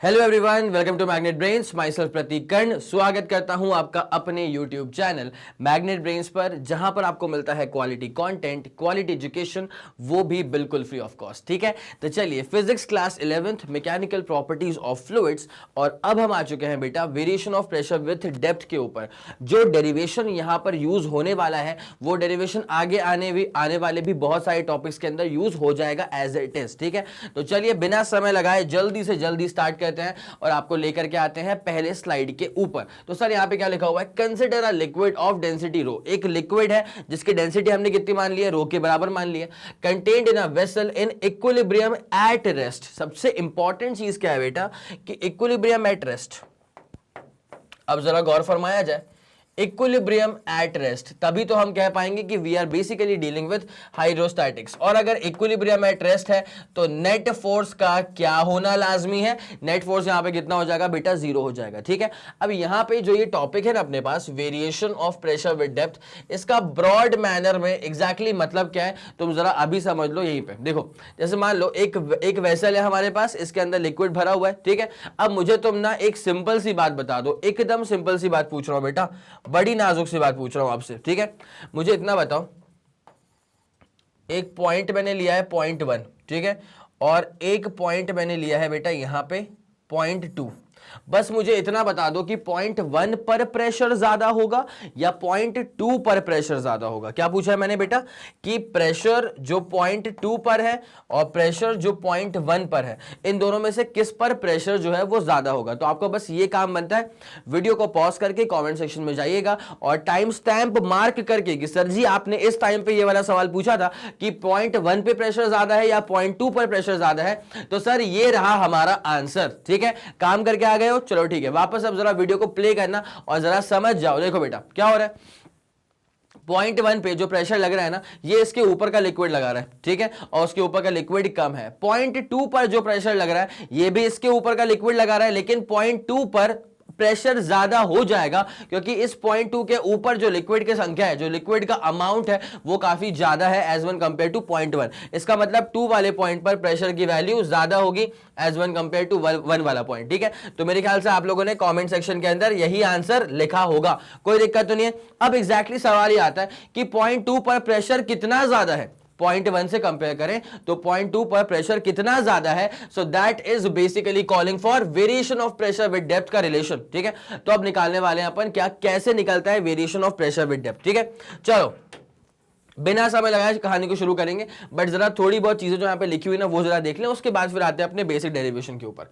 Hello everyone, welcome to magnet brains. Myself Pratik Karn स्वागत करता हूं आपका अपने यूट्यूब चैनल मैग्नेट ब्रेन्स पर, जहां पर आपको मिलता है क्वालिटी कंटेंट, क्वालिटी एजुकेशन, वो भी बिल्कुल फ्री ऑफ कॉस्ट। ठीक है, तो चलिए physics class 11th mechanical properties of fluids, और अब हम आ चुके हैं बेटा variation of pressure with depth के ऊपर। जो डेरिवेशन यहां पर यूज होने वाला है वो डेरिवेशन आगे आने वाले भी बहुत सारे टॉपिक्स के अंदर यूज हो जाएगा एज इट इज। ठीक है, तो चलिए बिना समय लगाए जल्दी से जल्दी स्टार्ट करते हैं और आपको लेकर के आते हैं पहले स्लाइड के ऊपर। तो सर यहाँ पे क्या लिखा हुआ है, consider a liquid of density rho. एक लिक्विड है जिसकी डेंसिटी हमने कितनी मान ली है, रो के बराबर मान ली है, contained in a vessel in equilibrium at rest. सबसे इंपॉर्टेंट चीज क्या है बेटा कि इक्विलिब्रियम एट रेस्ट। अब जरा गौर फरमाया जाए, इक्विलिब्रियम एट रेस्ट, तभी तो हम कह पाएंगे कि we are basically dealing with hydrostatics. और अगर इक्विलिब्रियम एट रेस्ट है तो नेट फोर्स का क्या होना लाजमी है, नेट फोर्स यहां पे कितना हो जाएगा बेटा, जीरो हो जाएगा। ठीक है, अब यहां पे जो ये टॉपिक है ना अपने पास, variation of pressure with depth, इसका ब्रॉड मैनर में एग्जैक्टली मतलब क्या है तुम जरा अभी समझ लो। यहीं पे देखो, जैसे मान लो एक वेसल है हमारे पास, इसके अंदर लिक्विड भरा हुआ है। ठीक है, अब मुझे तुम ना एक सिंपल सी बात बता दो, एकदम सिंपल सी बात पूछ रहा हूं बेटा, बड़ी नाजुक सी बात पूछ रहा हूं आपसे। ठीक है, मुझे इतना बताओ, एक पॉइंट मैंने लिया है .1, ठीक है, और एक पॉइंट मैंने लिया है बेटा यहां पे .2। बस मुझे इतना बता दो कि .1 पर प्रेशर ज्यादा होगा या .2 पर प्रेशर ज्यादा होगा। क्या पूछा है मैंने बेटा कि प्रेशर जो .2 पर है और प्रेशर जो .1 पर है, इन दोनों में से किस पर प्रेशर जो है वो ज्यादा होगा। तो आपको बस ये काम बनता है, वीडियो को पॉज करके कमेंट सेक्शन में जाइएगा और टाइम स्टैंप मार्क करके कि सर जी आपने इस टाइम पे ये वाला सवाल पूछा था कि .1 पे प्रेशर ज्यादा है या .2 पर प्रेशर ज्यादा है, तो सर ये रहा हमारा आंसर। ठीक है, काम करके आ गए हो, चलो ठीक है, वापस अब जरा वीडियो को प्ले करना और जरा समझ जाओ। देखो बेटा क्या हो रहा है, .1 पे जो प्रेशर लग रहा है ना, ये इसके ऊपर का लिक्विड लगा रहा है। ठीक है, और उसके ऊपर का लिक्विड कम है। .2 पर जो प्रेशर लग रहा है, ये भी इसके ऊपर का लिक्विड लगा रहा है, लेकिन .2 पर प्रेशर ज्यादा हो जाएगा क्योंकि इस .2 के ऊपर जो लिक्विड की संख्या है, जो लिक्विड का अमाउंट है, वो काफी ज्यादा है एज वन कंपेयर टू .1। इसका मतलब 2 वाले पॉइंट पर प्रेशर की वैल्यू ज्यादा होगी एज वन कंपेयर टू 1 वाला पॉइंट। ठीक है, तो मेरे ख्याल से आप लोगों ने कमेंट सेक्शन के अंदर यही आंसर लिखा होगा, कोई दिक्कत तो नहीं है। अब एग्जैक्टली सवाल ये आता है कि .2 पर प्रेशर कितना ज्यादा है, .1 से कंपेयर करें तो .2 पर प्रेशर कितना ज्यादा है। So that is basically calling for variation of pressure with depth का रिलेशन। ठीक है, तो अब निकालने वाले हैं अपन क्या, कैसे निकलता है variation of pressure with depth. ठीक है, चलो बिना समय लगाए कहानी को शुरू करेंगे, बट जरा थोड़ी बहुत चीजें जो यहाँ पे लिखी हुई ना वो जरा देख लें, उसके बाद फिर आते हैं अपने बेसिक डेरिवेशन के ऊपर।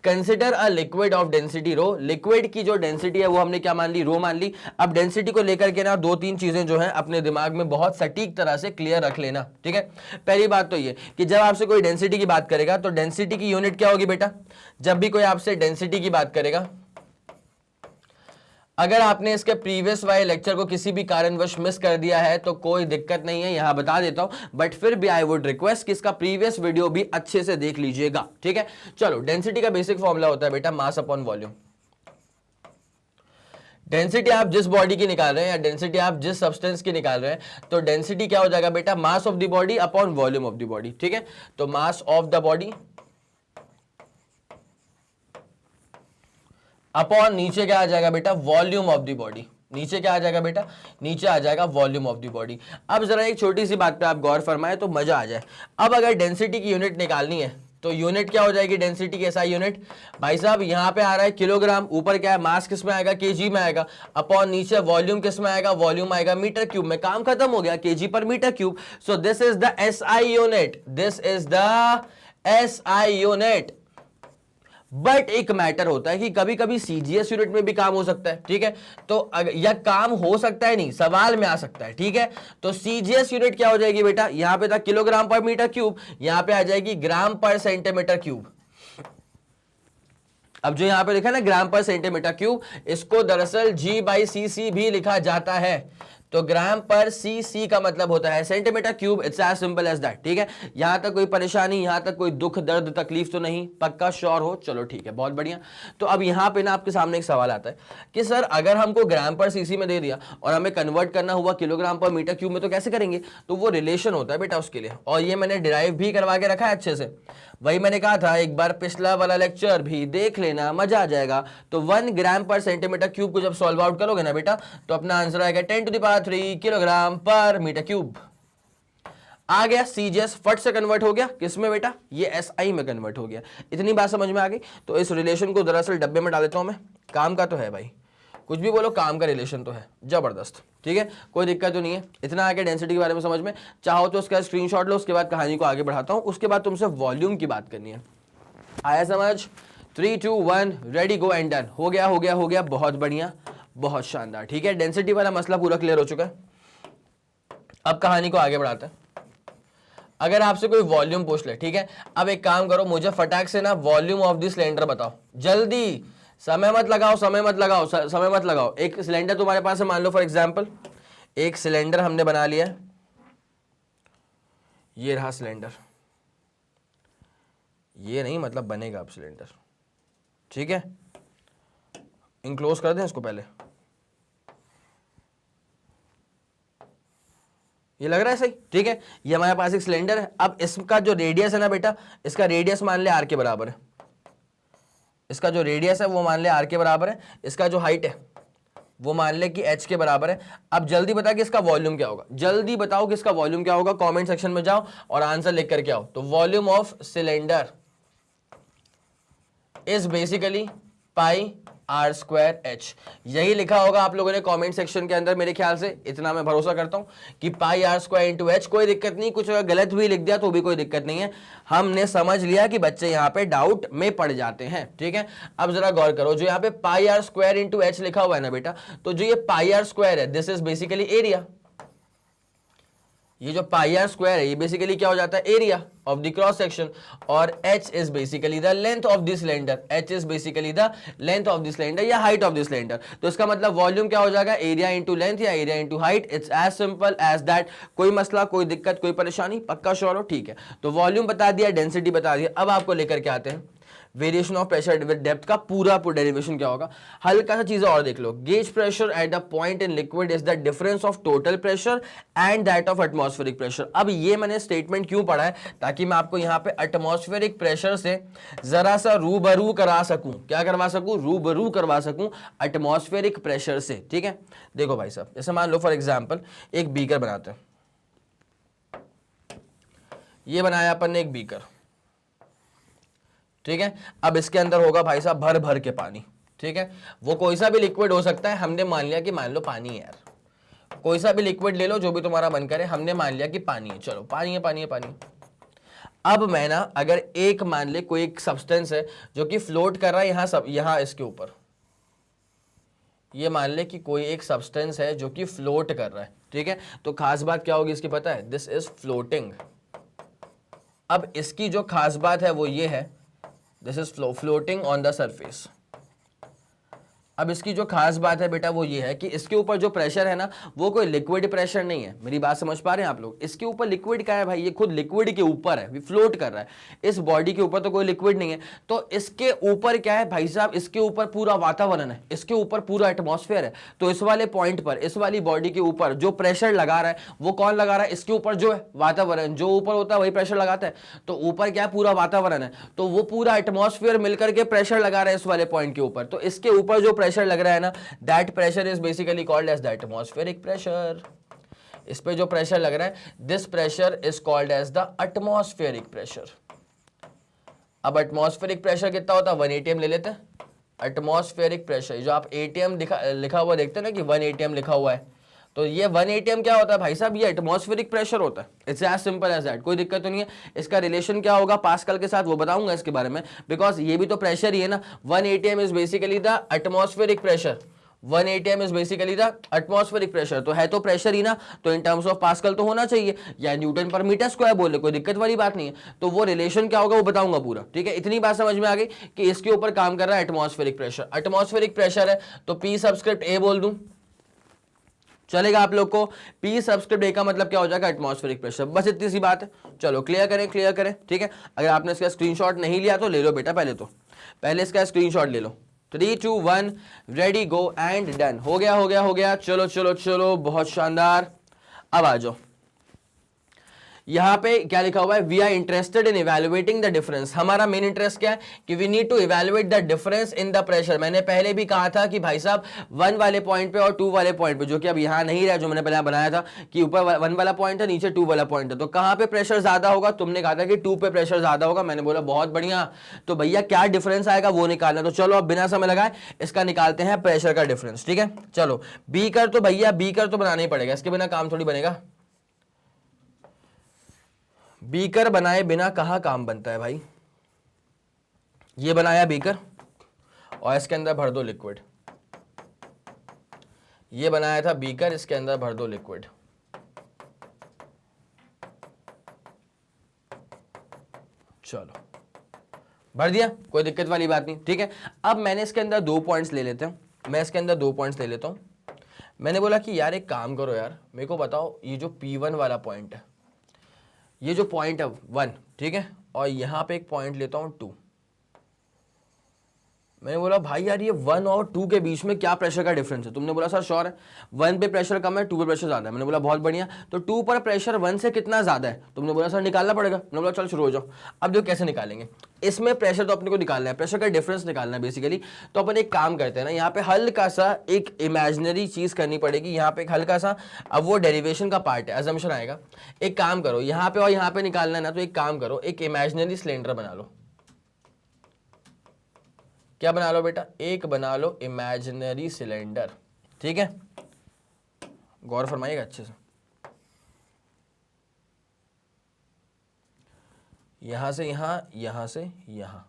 Consider a liquid of density rho. Liquid की जो डेंसिटी है वो हमने क्या मान ली, रो मान ली। अब डेंसिटी को लेकर के ना 2-3 चीजें जो है अपने दिमाग में बहुत सटीक तरह से क्लियर रख लेना। ठीक है, पहली बात तो ये कि जब आपसे कोई डेंसिटी की बात करेगा तो डेंसिटी की यूनिट क्या होगी बेटा, जब भी कोई आपसे डेंसिटी की बात करेगा, अगर आपने इसके प्रीवियस वाले लेक्चर को किसी भी कारणवश मिस कर दिया है तो कोई दिक्कत नहीं है, यहां बता देता हूं, बट फिर भी आई वुड रिक्वेस्ट कि इसका प्रीवियस वीडियो भी अच्छे से देख लीजिएगा। ठीक है, चलो डेंसिटी का बेसिक फॉर्मूला होता है बेटा मास अपॉन वॉल्यूम। डेंसिटी आप जिस बॉडी की निकाल रहे हैं या डेंसिटी आप जिस सब्सटेंस की निकाल रहे हैं, तो डेंसिटी क्या हो जाएगा बेटा, मास of the body upon volume of the body. ठीक है, तो मास ऑफ द बॉडी अपॉन नीचे क्या आ जाएगा बेटा, वॉल्यूम ऑफ द बॉडी। नीचे क्या आ जाएगा बेटा, नीचे आ जाएगा वॉल्यूम ऑफ द बॉडी। अब जरा एक छोटी सी बात पे आप गौर फरमाए तो मजा आ जाए। अब अगर डेंसिटी की यूनिट निकालनी है तो यूनिट क्या हो जाएगी डेंसिटी की, ऐसा यूनिट भाई साहब यहाँ पे आ रहा है किलोग्राम, ऊपर क्या है मास किस में आएगा, केजी में आएगा, अपॉन नीचे वॉल्यूम किस में आएगा, वॉल्यूम आएगा मीटर क्यूब में। काम खत्म हो गया, केजी पर metre cube. So this is the SI unit, this is the SI unit. But एक मैटर होता है कि कभी कभी सीजीएस यूनिट में भी काम हो सकता है। ठीक है, तो या काम हो सकता है नहीं, सवाल में आ सकता है। ठीक है, तो सीजीएस यूनिट क्या हो जाएगी बेटा, यहां पे था किलोग्राम पर मीटर क्यूब, यहां पे आ जाएगी ग्राम पर सेंटीमीटर क्यूब। अब जो यहां पे लिखा है ना ग्राम पर सेंटीमीटर क्यूब, इसको दरअसल G/cc भी लिखा जाता है। तो ग्राम पर सीसी का मतलब होता है centimetre cube. It's as simple as that. ठीक है, यहां तक कोई परेशानी, यहां तक कोई दुख दर्द तकलीफ तो नहीं, पक्का श्योर हो, चलो ठीक है, बहुत बढ़िया। तो अब यहां पे ना आपके सामने एक सवाल आता है कि सर अगर हमको ग्राम पर सीसी में दे दिया और हमें कन्वर्ट करना हुआ किलोग्राम पर मीटर क्यूब में, तो कैसे करेंगे। तो वो रिलेशन होता है बेटा उसके लिए, और ये मैंने डिराइव भी करवा के रखा है अच्छे से। वही मैंने कहा था, एक बार पिछला वाला लेक्चर भी देख लेना, मजा आ जाएगा। तो 1 ग्राम पर सेंटीमीटर क्यूब को जब सॉल्व आउट करोगे ना बेटा, तो अपना आंसर आएगा 10⁻³ किलोग्राम पर मीटर क्यूब। आ गया सीजीएस, फट से कन्वर्ट हो गया किसमें बेटा, ये एसआई में कन्वर्ट हो गया। इतनी बात समझ में आ गई। तो इस रिलेशन को दरअसल डब्बे में डाल देता हूं मैं, काम का तो है भाई, कुछ भी बोलो काम का रिलेशन तो है, जबरदस्त, ठीक है, कोई दिक्कत तो नहीं है। इतना आगे डेंसिटी के बारे में समझ में, चाहो तो उसका स्क्रीनशॉट लो, उसके बाद कहानी को आगे बढ़ाता हूं। उसके बाद तुमसे वॉल्यूम की बात करनी है, आया समझ। 3 2 1 रेडी गो एंड डन। हो गया हो गया हो गया, बहुत बढ़िया, बहुत शानदार, ठीक है। डेंसिटी वाला मसला पूरा क्लियर हो चुका है। अब कहानी को आगे बढ़ाते हैं। अगर आपसे कोई वॉल्यूम पूछ ले, ठीक है, अब एक काम करो, मुझे फटाक से ना वॉल्यूम ऑफ द सिलेंडर बताओ जल्दी, समय मत लगाओ, समय मत लगाओ, समय मत लगाओ। एक सिलेंडर तुम्हारे पास है, मान लो फॉर एग्जांपल एक सिलेंडर हमने बना लिया है, ये रहा सिलेंडर, ये नहीं मतलब बनेगा अब सिलेंडर, ठीक है, इनक्लोज कर दें इसको पहले, ये लग रहा है सही, ठीक है। ये हमारे पास एक सिलेंडर है। अब इसका जो रेडियस है ना बेटा, इसका रेडियस मान ले आर के बराबर है, इसका जो रेडियस है वो मान ले आर के बराबर है, इसका जो हाइट है वो मान ले कि एच के बराबर है। अब जल्दी बता कि इसका वॉल्यूम क्या होगा, जल्दी बताओ कि इसका वॉल्यूम क्या होगा, कमेंट सेक्शन में जाओ और आंसर लिख करके आओ। तो volume of cylinder is basically pi r square h, यही लिखा होगा आप लोगों ने कमेंट सेक्शन के अंदर, मेरे ख्याल से इतना मैं भरोसा करता हूं कि पाई आर स्क्वायर इंटू एच। कोई दिक्कत नहीं, कुछ अगर गलत भी लिख दिया तो भी कोई दिक्कत नहीं है, हमने समझ लिया कि बच्चे यहां पे डाउट में पड़ जाते हैं, ठीक है। अब जरा गौर करो, जो यहां पे पाई आर स्क्वायर इंटू एच लिखा हुआ है ना बेटा, तो जो ये पाई आर स्क्वायर है दिस इज बेसिकली एरिया, ये जो पाई आर स्क्वायर है ये बेसिकली क्या हो जाता है, area of the cross section, और h is basically the length of the cylinder, h is basically the length of the cylinder या हाइट ऑफ द सिलेंडर। तो इसका मतलब वॉल्यूम क्या हो जाएगा, एरिया इंटू लेंथ या area into height. It's as simple as that. कोई मसला, कोई दिक्कत, कोई परेशानी, पक्का श्योर हो, ठीक है। तो वॉल्यूम बता दिया, डेंसिटी बता दिया। अब आपको लेकर के आते हैं variation of pressure with depth का पूरा डेरिवेशन क्या होगा। हल्का सा चीज और देख लो, gauge pressure at a point in liquid is the difference of total pressure and that of atmospheric pressure. अब ये मैंने स्टेटमेंट क्यों पढ़ा है, ताकि मैं आपको यहाँ पे एटमॉस्फेरिक प्रेशर से जरा सा रूबरू करा सकूं। क्या करवा सकूं, रूबरू करवा सकूं एटमॉस्फेरिक प्रेशर से, ठीक है। देखो भाई साहब, जैसे मान लो फॉर एग्जाम्पल एक बीकर बनाते हैं, ये बनाया अपन ने एक बीकर, ठीक है। अब इसके अंदर होगा भाई साहब भर भर के पानी, ठीक है। वो कोई सा भी लिक्विड हो सकता है, हमने मान लिया कि मान लो पानी है यार, कोई सा भी लिक्विड ले लो जो भी तुम्हारा मन करे, हमने मान लिया कि पानी है, चलो पानी है पानी है पानी। अब मैं ना अगर एक मान ले कोई एक सब्सटेंस है जो कि फ्लोट कर रहा है यहाँ सब, यहाँ इसके ऊपर, ये मान ले कि कोई एक सब्सटेंस है जो कि फ्लोट कर रहा है, ठीक है। तो खास बात क्या होगी इसकी पता है, दिस इज फ्लोटिंग। अब इसकी जो खास बात है वो ये है, this is floating on the surface. अब इसकी जो खास बात है बेटा वो ये है कि इसके ऊपर जो प्रेशर है ना वो कोई लिक्विड प्रेशर नहीं है। मेरी बात समझ पा रहे हैं आप लोग, इसके ऊपर लिक्विड क्या है भाई, ये खुद लिक्विड के ऊपर है, फ्लोट कर रहा है। इस बॉडी के ऊपर तो कोई लिक्विड नहीं है, तो इसके ऊपर क्या है भाई साहब, इसके ऊपर पूरा वातावरण है, इसके ऊपर पूरा एटमॉस्फेयर है। तो इस वाले पॉइंट पर, इस वाली बॉडी के ऊपर जो प्रेशर लगा रहा है वो कौन लगा रहा है, इसके ऊपर जो है वातावरण, जो ऊपर होता है वही प्रेशर लगाता है। तो ऊपर क्या है, पूरा वातावरण है, तो वो पूरा एटमॉस्फेयर मिलकर के प्रेशर लगा रहा है इस वाले पॉइंट के ऊपर। तो इसके ऊपर जो प्रेशर लग रहा है ना, that pressure is basically called as the atmospheric pressure. इस पे जो प्रेशर लग रहा है, this pressure is called as the atmospheric pressure. अब एटमॉस्फेरिक प्रेशर कितना होता है, 1 atm ले लेते हैं। एटमॉस्फेरिक प्रेशर जो आप atm लिखा हुआ देखते हैं ना कि 1 atm लिखा हुआ है, तो ये 1 atm क्या होता है भाई साहब, ये एटमॉस्फेरिक प्रेशर होता है। It's as simple as that, कोई दिक्कत तो नहीं है। इसका रिलेशन क्या होगा पास्कल के साथ वो बताऊंगा इसके बारे में, बिकॉज ये भी तो प्रेशर ही है ना। 1 atm is basically the atmospheric pressure, 1 atm is basically the atmospheric pressure. तो है तो प्रेशर ही ना, तो इन टर्म्स ऑफ पास्कल तो होना चाहिए, या न्यूटन पर मीटर स्क्वायर बोले, कोई दिक्कत वाली बात नहीं है। तो वो रिलेशन क्या होगा वो बताऊंगा पूरा, ठीक है। इतनी बात समझ में आ गई कि इसके ऊपर काम कर रहा है एटमॉस्फेरिक प्रेशर। एटमॉस्फेरिक प्रेशर है तो पी सबस्क्रिप्ट ए बोल दूं, चलेगा आप लोग को। पी सबस्क्रिप्ट ए का मतलब क्या हो जाएगा, एटमॉस्फेरिक प्रेशर। बस इतनी सी बात है, चलो क्लियर करें, ठीक है। अगर आपने इसका स्क्रीनशॉट नहीं लिया तो ले लो बेटा, पहले इसका स्क्रीनशॉट ले लो। 3 2 1 रेडी गो एंड डन। हो गया, चलो, बहुत शानदार। अब आ जाओ, यहाँ पे क्या लिखा हुआ है, we are interested in evaluating the difference. हमारा मेन इंटरेस्ट क्या है कि we need to evaluate the difference in the pressure. मैंने पहले भी कहा था कि भाई साहब 1 वाले पॉइंट पे और 2 वाले पॉइंट पे, जो कि अब यहाँ नहीं रहा, जो मैंने पहले बनाया था कि ऊपर 1 वाला पॉइंट है, नीचे 2 वाला पॉइंट है, तो कहाँ पे प्रेशर ज्यादा होगा? तुमने कहा था कि 2 पे प्रेशर ज्यादा होगा, मैंने बोला बहुत बढ़िया, तो भैया क्या डिफरेंस आएगा वो निकालना। तो चलो अब बिना समय लगाए इसका निकालते हैं प्रेशर का डिफरेंस। ठीक है, चलो बीकर तो भैया बीकर तो बनाना ही पड़ेगा, इसके बिना काम थोड़ी बनेगा। बीकर बनाए बिना कहाँ काम बनता है भाई। ये बनाया बीकर और इसके अंदर भर दो लिक्विड। ये बनाया था बीकर, इसके अंदर भर दो लिक्विड। चलो भर दिया, कोई दिक्कत वाली बात नहीं। ठीक है, अब मैंने इसके अंदर 2 पॉइंट्स ले लेते हैं, मैं इसके अंदर 2 पॉइंट्स ले लेता हूं। मैंने बोला कि यार एक काम करो यार, मेरे को बताओ ये जो P1 वाला पॉइंट है, ये जो पॉइंट है 1, ठीक है, और यहां पे एक पॉइंट लेता हूं 2। मैंने बोला भाई यार ये 1 और 2 के बीच में क्या प्रेशर का डिफरेंस है? तुमने बोला सर श्योर है, 1 पे प्रेशर कम है, 2 पे प्रेशर ज्यादा है। मैंने बोला बहुत बढ़िया, तो 2 पर प्रेशर 1 से कितना ज्यादा है? तुमने बोला सर निकालना पड़ेगा। मैंने बोला चल शुरू हो जाओ। अब देखो कैसे निकालेंगे, इसमें प्रेशर तो अपने को निकालना है, प्रेशर का डिफरेंस निकालना है बेसिकली। तो अपन एक काम करते हैं ना, यहाँ पे हल्का सा एक इमेजिनरी चीज करनी पड़ेगी, यहाँ पे एक हल्का सा, अब वो डेरिवेशन का पार्ट है, अजम्पशन आएगा। एक काम करो, यहाँ पे और यहाँ पे निकालना है ना, तो एक काम करो, एक इमेजिनरी सिलेंडर बना लो। क्या बना लो बेटा? एक बना लो इमेजिनरी सिलेंडर। ठीक है, गौर फरमाइएगा अच्छे से। यहां से यहां, यहां से यहां,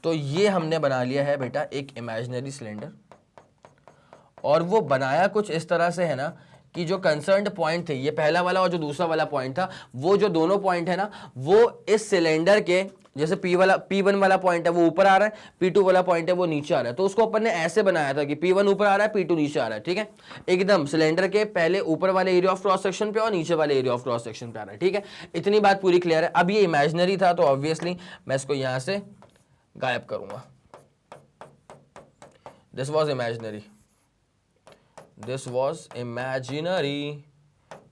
तो ये हमने बना लिया है बेटा एक इमेजिनरी सिलेंडर। और वो बनाया कुछ इस तरह से है ना कि जो कंसर्न्ड पॉइंट थे, ये पहला वाला और जो दूसरा वाला पॉइंट था, वो जो दोनों पॉइंट है ना, वो इस सिलेंडर के, जैसे P1 वाला पॉइंट है वो ऊपर आ रहा है, P2 वाला पॉइंट है वो नीचे आ रहा है, तो उसको अपन ने ऐसे बनाया था कि P1 ऊपर आ रहा है, P2 नीचे आ रहा है। ठीक है, एकदम सिलेंडर के पहले ऊपर वाले एरिया ऑफ क्रॉस सेक्शन पे और नीचे वाले एरिया ऑफ क्रॉस सेक्शन पे आ रहा है। ठीक है, इतनी बात पूरी क्लियर है। अब ये इमेजिनरी था तो ऑब्वियसली मैं इसको यहां से गायब करूंगा। This was imaginary, this was imaginary,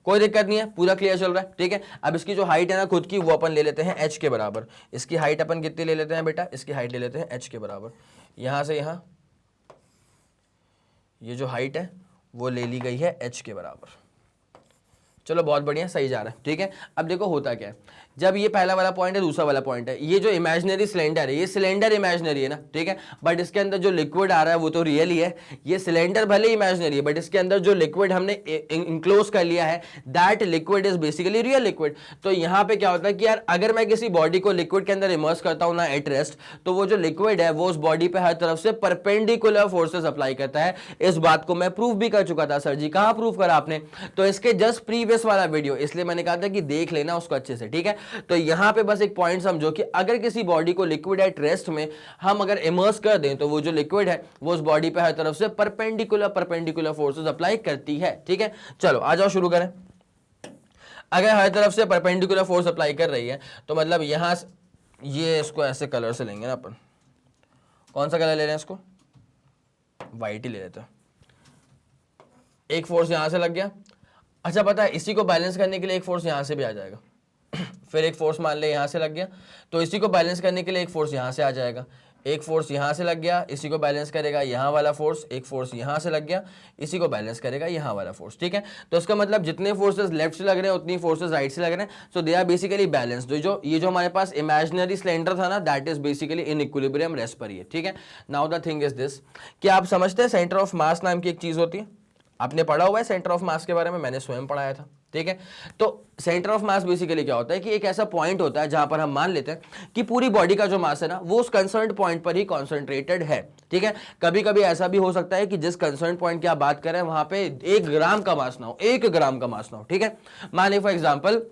कोई दिक्कत नहीं है, पूरा क्लियर चल रहा है। ठीक है, अब इसकी जो हाइट है ना खुद की, वो अपन ले लेते हैं h के बराबर। इसकी हाइट अपन कितनी ले लेते हैं बेटा? इसकी हाइट ले लेते हैं h के बराबर। यहां से यहां ये जो हाइट है वो ले ली गई है h के बराबर। चलो बहुत बढ़िया, सही जा रहा है। ठीक है, अब देखो होता क्या है, जब ये पहला वाला पॉइंट है, दूसरा वाला पॉइंट है, ये जो इमेजिनरी सिलेंडर है, ये सिलेंडर इमेजिनरी है ना, ठीक है, बट इसके अंदर जो लिक्विड आ रहा है वो तो रियल ही है। ये सिलेंडर भले इमेजिनरी है, बट इसके अंदर जो लिक्विड हमने इंक्लोज कर लिया है, that liquid is basically real liquid. तो यहाँ पे क्या होता है कि यार अगर मैं किसी बॉडी को लिक्विड के अंदर इमर्स करता हूँ ना एट रेस्ट, तो वो जो लिक्विड है वो उस बॉडी पे हर तरफ से परपेंडिकुलर फोर्सेस अप्लाई करता है। इस बात को मैं प्रूव भी कर चुका था। सर जी कहाँ प्रूव करा आपने? तो इसके जस्ट प्रीवियस वाला वीडियो, इसलिए मैंने कहा था कि देख लेना उसको अच्छे से। ठीक है, तो यहां पे बस एक पॉइंट समझो कि अगर किसी बॉडी को लिक्विड एट रेस्ट में हम अगर इमर्स कर दें, तो वो जो लिक्विड है वो उस बॉडी पे हर तरफ से परपेंडिकुलर फोर्सेस अप्लाई करती है। ठीक है, चलो आ जाओ शुरू करें। अगर हर तरफ से परपेंडिकुलर फोर्स अप्लाई कर रही है, तो मतलब यहां ये इसको ऐसे कलर से लेंगे ना अपन। कौन सा कलर ले रहे हैं? इसको व्हाइट ही ले लेते हैं। एक फोर्स यहां से लग गया। अच्छा पता है, इसी को बैलेंस करने के लिए एक फोर्स यहां से भी आ जाएगा। फिर एक फोर्स मान ले यहां से लग गया, तो इसी को बैलेंस करने के लिए एक फोर्स यहां से आ जाएगा। एक फोर्स यहां से लग गया, इसी को बैलेंस करेगा यहां वाला फोर्स। एक फोर्स यहां से लग गया, इसी को बैलेंस करेगा यहां वाला फोर्स। ठीक है, तो इसका मतलब जितने फोर्सेस लेफ्ट से लग रहे हैं उतनी फोर्सेस राइट से लग रहे हैं, सो दे आर बेसिकली बैलेंस्ड। ये जो हमारे पास इमेजिनरी सिलेंडर था ना, that is basically in equilibrium rest पर ही है। ठीक है, now the thing is this, कि आप समझते हैं सेंटर ऑफ मास नाम की एक चीज होती है। आपने पढ़ा हुआ है सेंटर ऑफ मास के बारे में, मैंने स्वयं पढ़ाया था। ठीक है, तो सेंटर ऑफ मास बेसिकली क्या होता है कि एक ऐसा पॉइंट होता है जहां पर हम मान लेते हैं कि पूरी बॉडी का जो मास है ना, वो उस कंसर्न्ड पॉइंट पर ही कॉन्सेंट्रेटेड है। ठीक है, कभी कभी ऐसा भी हो सकता है कि जिस कंसर्न्ड पॉइंट की आप बात करें वहां पे 1 ग्राम का मास ना हो, 1 ग्राम का मास ना हो। ठीक है, मान ली फॉर एग्जाम्पल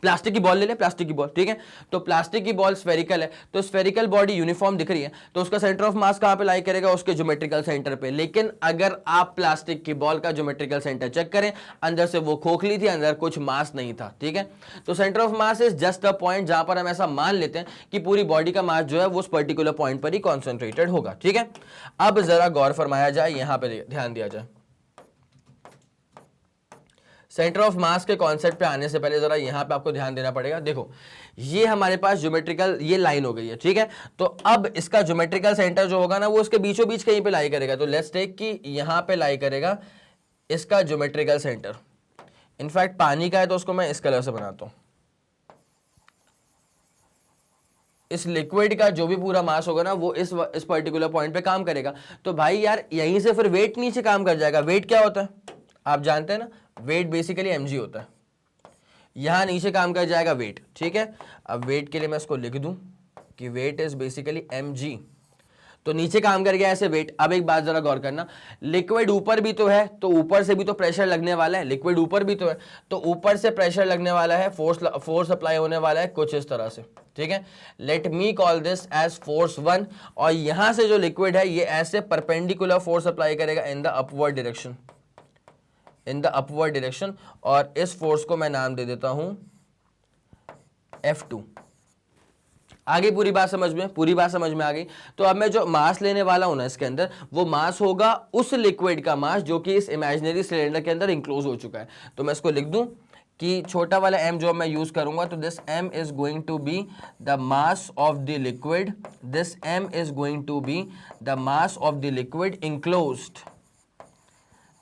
प्लास्टिक की बॉल ले ले, प्लास्टिक की बॉल। ठीक है, तो प्लास्टिक की बॉल स्फेरिकल है, तो स्फेरिकल बॉडी यूनिफॉर्म दिख रही है, तो उसका सेंटर ऑफ मास कहां पे लाई करेगा? उसके ज्योमेट्रिकल सेंटर पे। लेकिन अगर आप प्लास्टिक की बॉल का ज्योमेट्रिकल सेंटर चेक करें, अंदर से वो खोखली थी, अंदर कुछ मास नहीं था। ठीक है, तो centre of mass is just a point जहां पर हम ऐसा मान लेते हैं कि पूरी बॉडी का मास जो है वो उस पर्टिकुलर पॉइंट पर ही कॉन्सेंट्रेटेड होगा। ठीक है, अब जरा गौर फरमाया जाए, यहां पर ध्यान दिया जाए। सेंटर ऑफ मास के कॉन्सेप्ट पे आने से पहले जरा यहां पे आपको ध्यान देना पड़ेगा। देखो ये हमारे पास ज्योमेट्रिकल ये लाइन हो गई है, ठीक है। तो अब इसका ज्योमेट्रिकल सेंटर जो होगा ना वो उसके बीचों बीच कहीं पे लाई करेगा। तो लेट्स टेक कि यहां पे लाई करेगा इसका ज्योमेट्रिकल सेंटर। इनफैक्ट पानी का है तो उसको मैं इस कलर से बनाता हूं। इस लिक्विड का जो भी पूरा मास होगा ना वो इस पर्टिकुलर पॉइंट पे काम करेगा। तो भाई यार यहीं से फिर वेट नीचे काम कर जाएगा। वेट क्या होता है आप जानते हैं ना, वेट बेसिकली mg होता है। यहां नीचे काम कर जाएगा वेट, ठीक है। अब वेट के लिए मैं इसको लिख दूं कि वेट इज बेसिकली mg। तो नीचे काम कर गया ऐसे वेट। अब एक बात जरा गौर करना, लिक्विड ऊपर भी तो है तो ऊपर से भी तो प्रेशर लगने वाला है। लिक्विड ऊपर भी तो है तो ऊपर से प्रेशर लगने वाला है, फोर्स अप्लाई होने वाला है कुछ इस तरह से, ठीक है। Let me call this as force 1। और यहां से जो लिक्विड है ये ऐसे परपेंडिकुलर फोर्स अप्लाई करेगा in the upward direction, in the upward direction. और इस फोर्स को मैं नाम दे देता हूं F2। आगे पूरी बात समझ में, पूरी बात समझ में आ गई। तो अब मैं जो मास लेने वाला हूं ना इसके अंदर, वो मास होगा उस लिक्विड का मास जो कि इस इमेजिनरी सिलेंडर के अंदर इंक्लोज हो चुका है। तो मैं इसको लिख दूं कि छोटा वाला m जो मैं यूज करूंगा तो this m is going to be the mass of the liquid, this m is going to be the mass of the liquid enclosed,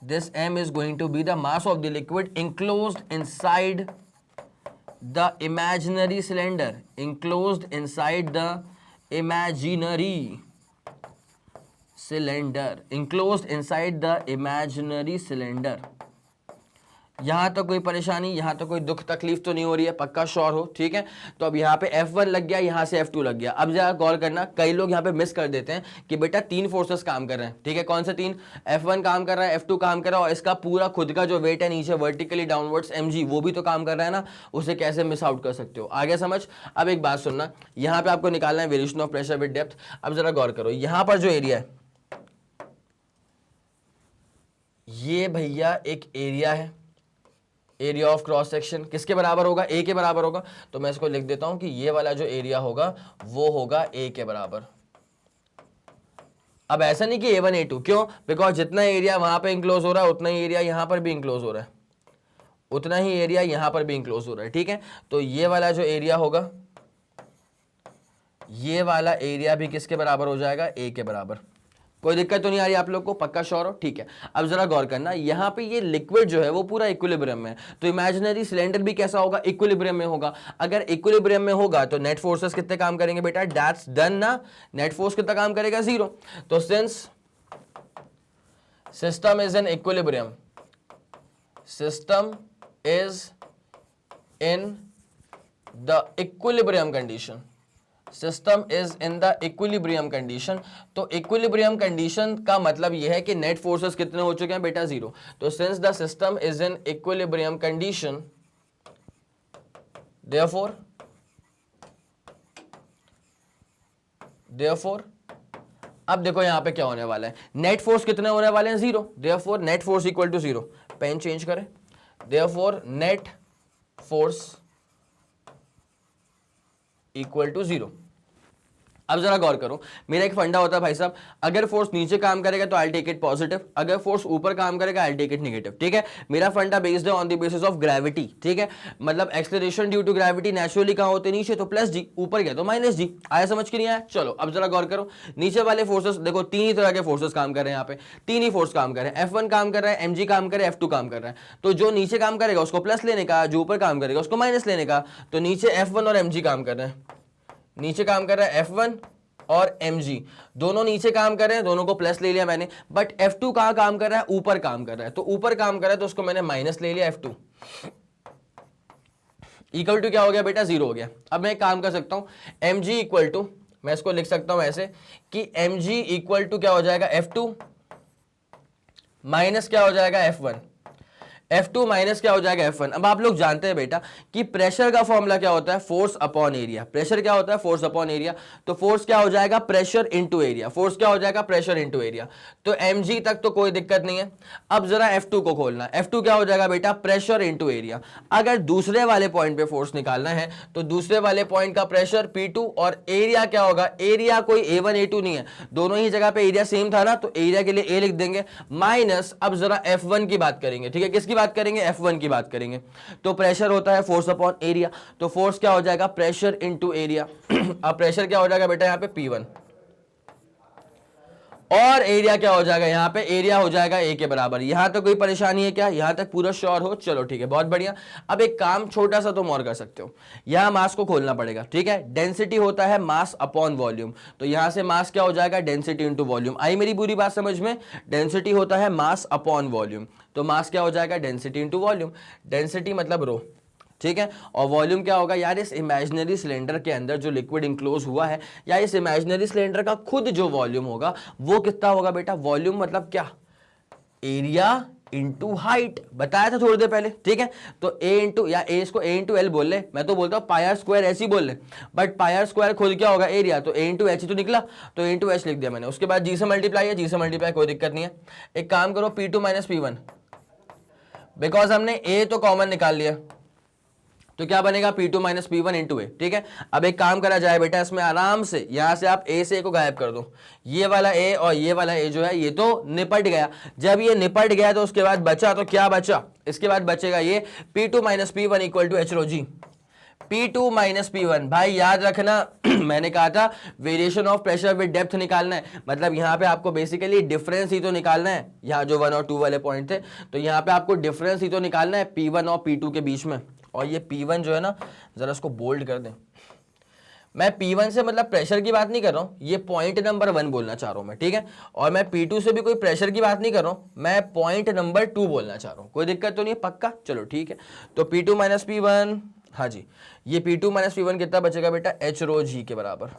this m is going to be the mass of the liquid enclosed inside the imaginary cylinder, enclosed inside the imaginary cylinder, enclosed inside the imaginary cylinder। यहां तक कोई परेशानी, यहां तक कोई दुख तकलीफ तो नहीं हो रही है, पक्का श्योर हो, ठीक है। तो अब यहाँ पे F1 लग गया, यहां से F2 लग गया। अब जरा गौर करना, कई लोग यहाँ पे मिस कर देते हैं कि बेटा तीन फोर्सेस काम कर रहे हैं, ठीक है। कौन से तीन? F1 काम कर रहा है, F2 काम कर रहा है और इसका पूरा खुद का जो वेट है नीचे वर्टिकली डाउनवर्ड्स mg वो भी तो काम कर रहा है ना। उसे कैसे मिस आउट कर सकते हो, आगे समझ। अब एक बात सुनना, यहाँ पे आपको निकालना है variation of pressure with depth. अब जरा गौर करो, यहां पर जो एरिया है ये भैया एक एरिया है, एरिया ऑफ क्रॉस सेक्शन किसके बराबर होगा? a के बराबर होगा। तो मैं इसको लिख देता हूं कि ये वाला जो एरिया होगा वो होगा a के बराबर। अब ऐसा नहीं कि a1 a2, क्यों? बिकॉज जितना एरिया वहां पे इंक्लोज हो रहा है उतना ही एरिया यहां पर भी इंक्लोज हो रहा है, उतना ही एरिया यहां पर भी इंक्लोज हो रहा है, ठीक है। तो ये वाला जो एरिया होगा ये वाला एरिया भी किसके बराबर हो जाएगा? a के बराबर। कोई दिक्कत तो नहीं आ रही आप लोग को, पक्का श्योर हो? ठीक है। अब जरा गौर करना, यहां पे ये लिक्विड जो है वो पूरा इक्विलिब्रियम में है। तो इमेजिनरी सिलेंडर भी कैसा होगा? इक्विलिब्रियम में होगा। अगर इक्विलिब्रियम में होगा तो नेट फोर्सेस कितने काम करेंगे बेटा? दैट्स डन ना। नेट फोर्स कितना काम करेगा? 0। तो since system is in equilibrium, system is in the equilibrium condition, system is in the equilibrium condition. तो इक्विलिब्रियम कंडीशन का मतलब यह है कि नेट फोर्सेस कितने हो चुके हैं बेटा? 0। तो since the system is in equilibrium condition, therefore अब देखो यहां पे क्या होने वाला है, नेट फोर्स कितने होने वाले हैं? 0। Therefore net force equal to 0। Pen change करें, therefore net force equal to 0। अब जरा गौर करो, मेरा एक फंडा होता है भाई साहब, अगर फोर्स नीचे काम करेगा तो आई टेक इट पॉजिटिव, अगर फोर्स ऊपर काम करेगा आई टेक इट नेगेटिव, ठीक है। मेरा फंडा बेस्ड है on the basis of gravity, ठीक है। मतलब acceleration due to gravity naturally कहां होते? नीचे, तो प्लस जी, ऊपर गया तो माइनस जी। आया समझ के नहीं आया? चलो अब जरा गौर करो, नीचे वाले फोर्सेस देखो, तीन ही तरह के फोर्सेस काम कर रहे हैं यहाँ पे, तीन ही फोर्स काम कर रहे हैं। F1 काम कर रहा है, mg काम कर रहा है, F2 काम कर रहा है। तो जो नीचे काम करेगा उसको प्लस लेने का, जो ऊपर काम करेगा उसको माइनस लेने का। तो नीचे F1 और mg काम कर रहे हैं, नीचे काम कर रहा है F1 और mg, दोनों नीचे काम कर रहे हैं, दोनों को प्लस ले लिया मैंने। बट F2 कहां काम कर रहा है? ऊपर काम कर रहा है। तो ऊपर काम कर रहा है तो उसको मैंने माइनस ले लिया, F2 इक्वल टू क्या हो गया बेटा? 0 हो गया। अब मैं एक काम कर सकता हूं, mg इक्वल टू, मैं इसको लिख सकता हूं ऐसे कि mg इक्वल टू क्या हो जाएगा? F2 माइनस क्या हो जाएगा? F1। F2 माइनस क्या हो जाएगा? F1। अब आप लोग जानते हैं बेटा कि प्रेशर का फॉर्मूला क्या होता है? Force upon area. प्रेशर क्या होता है? Force upon area. तो फोर्स क्या हो जाएगा? Pressure into area. फोर्स क्या हो जाएगा? Pressure into area. तो mg तक तो कोई दिक्कत नहीं है। अब जरा F2 को खोलना, F2 क्या हो जाएगा बेटा? Pressure into area. अगर दूसरे वाले पॉइंट पे फोर्स निकालना है तो दूसरे वाले पॉइंट का प्रेशर P2 और एरिया क्या होगा? एरिया कोई A1 A2 नहीं है, दोनों ही जगह पे एरिया सेम था ना, तो एरिया के लिए A लिख देंगे माइनस। अब जरा F1 की बात करेंगे, ठीक है। किसकी बात करेंगे, F1 की बात करेंगे। तो प्रेशर होता है फोर्स अपॉन एरिया, तो फोर्स क्या हो जाएगा, प्रेशर इनटू एरिया। अब प्रेशर क्या हो जाएगा बेटा यहाँ पे P1, और एरिया क्या हो जाएगा यहाँ पे, एरिया हो जाएगा A के बराबर। यहां तक कोई परेशानी है क्या, यहां तक पूरा श्योर हो, चलो ठीक है, बहुत बढ़िया। अब एक काम छोटा सा तुम और कर सकते हो, यहां मास को खोलना पड़ेगा, ठीक है। डेंसिटी होता है मास अपॉन वॉल्यूम, तो यहां से मास क्या हो जाएगा, डेंसिटी इंटू वॉल्यूम। आई मेरी पूरी बात समझ में, डेंसिटी होता है मास अपॉन वॉल्यूम, तो मास क्या हो जाएगा, डेंसिटी इंटू वॉल्यूम। डेंसिटी मतलब रो, ठीक है, और वॉल्यूम क्या होगा यार, इस इमेजिनरी सिलेंडर के अंदर जो लिक्विड इंक्लोज हुआ है, या इस इमेजिनरी सिलेंडर का खुद जो वॉल्यूम होगा वो कितना होगा बेटा। वॉल्यूम मतलब क्या, एरिया इंटू हाइट, बताया था थोड़ी देर पहले, ठीक है। तो ए इंटू, या ए इसको ए इंटू एल बोल ले, मैं तो बोलता हूँ पाई आर स्क्वायर ऐसे ही बोल ले, बट पाई आर स्क्वायर खुद क्या होगा, एरिया, तो ए इंटू एच ही तो निकला, तो ए इंटू एच लिख दिया मैंने। उसके बाद जी से मल्टीप्लाई है, जी से मल्टीप्लाई कोई दिक्कत नहीं है। एक काम करो, P2 माइनस P1, बिकॉज हमने ए तो कॉमन निकाल लिया, तो क्या बनेगा, P2 माइनस P1 इंटू ए, ठीक है। अब एक काम करा जाए बेटा, इसमें आराम से यहां से आप ए से ए को गायब कर दो, ये वाला ए और ये वाला ए जो है ये तो निपट गया। जब ये निपट गया तो उसके बाद बचा, तो क्या बचा, इसके बाद बचेगा ये P2 minus P1 equal to H rho g. P2 minus P1, भाई याद रखना मैंने कहा था variation of pressure with depth निकालना है, मतलब यहाँ पे आपको बेसिकली डिफरेंस ही तो निकालना है। यहाँ जो 1 और 2 वाले पॉइंट थे, तो यहाँ पे आपको डिफरेंस ही तो निकालना है P1 और P2 के बीच में। और ये P1 जो है ना, जरा इसको बोल्ड कर दें, मैं P1 से मतलब प्रेशर की बात नहीं कर रहा हूं, ये पॉइंट नंबर 1 बोलना चाह रहा हूं मैं, ठीक है। और मैं P2 से भी कोई प्रेशर की बात नहीं कर रहा हूं, मैं पॉइंट नंबर 2 बोलना चाह रहा हूं। कोई दिक्कत तो नहीं है, पक्का, चलो ठीक है। तो P2 माइनस P1, हाँ जी, ये P2 माइनस P1 कितना बचेगा बेटा, एच रो जी के बराबर।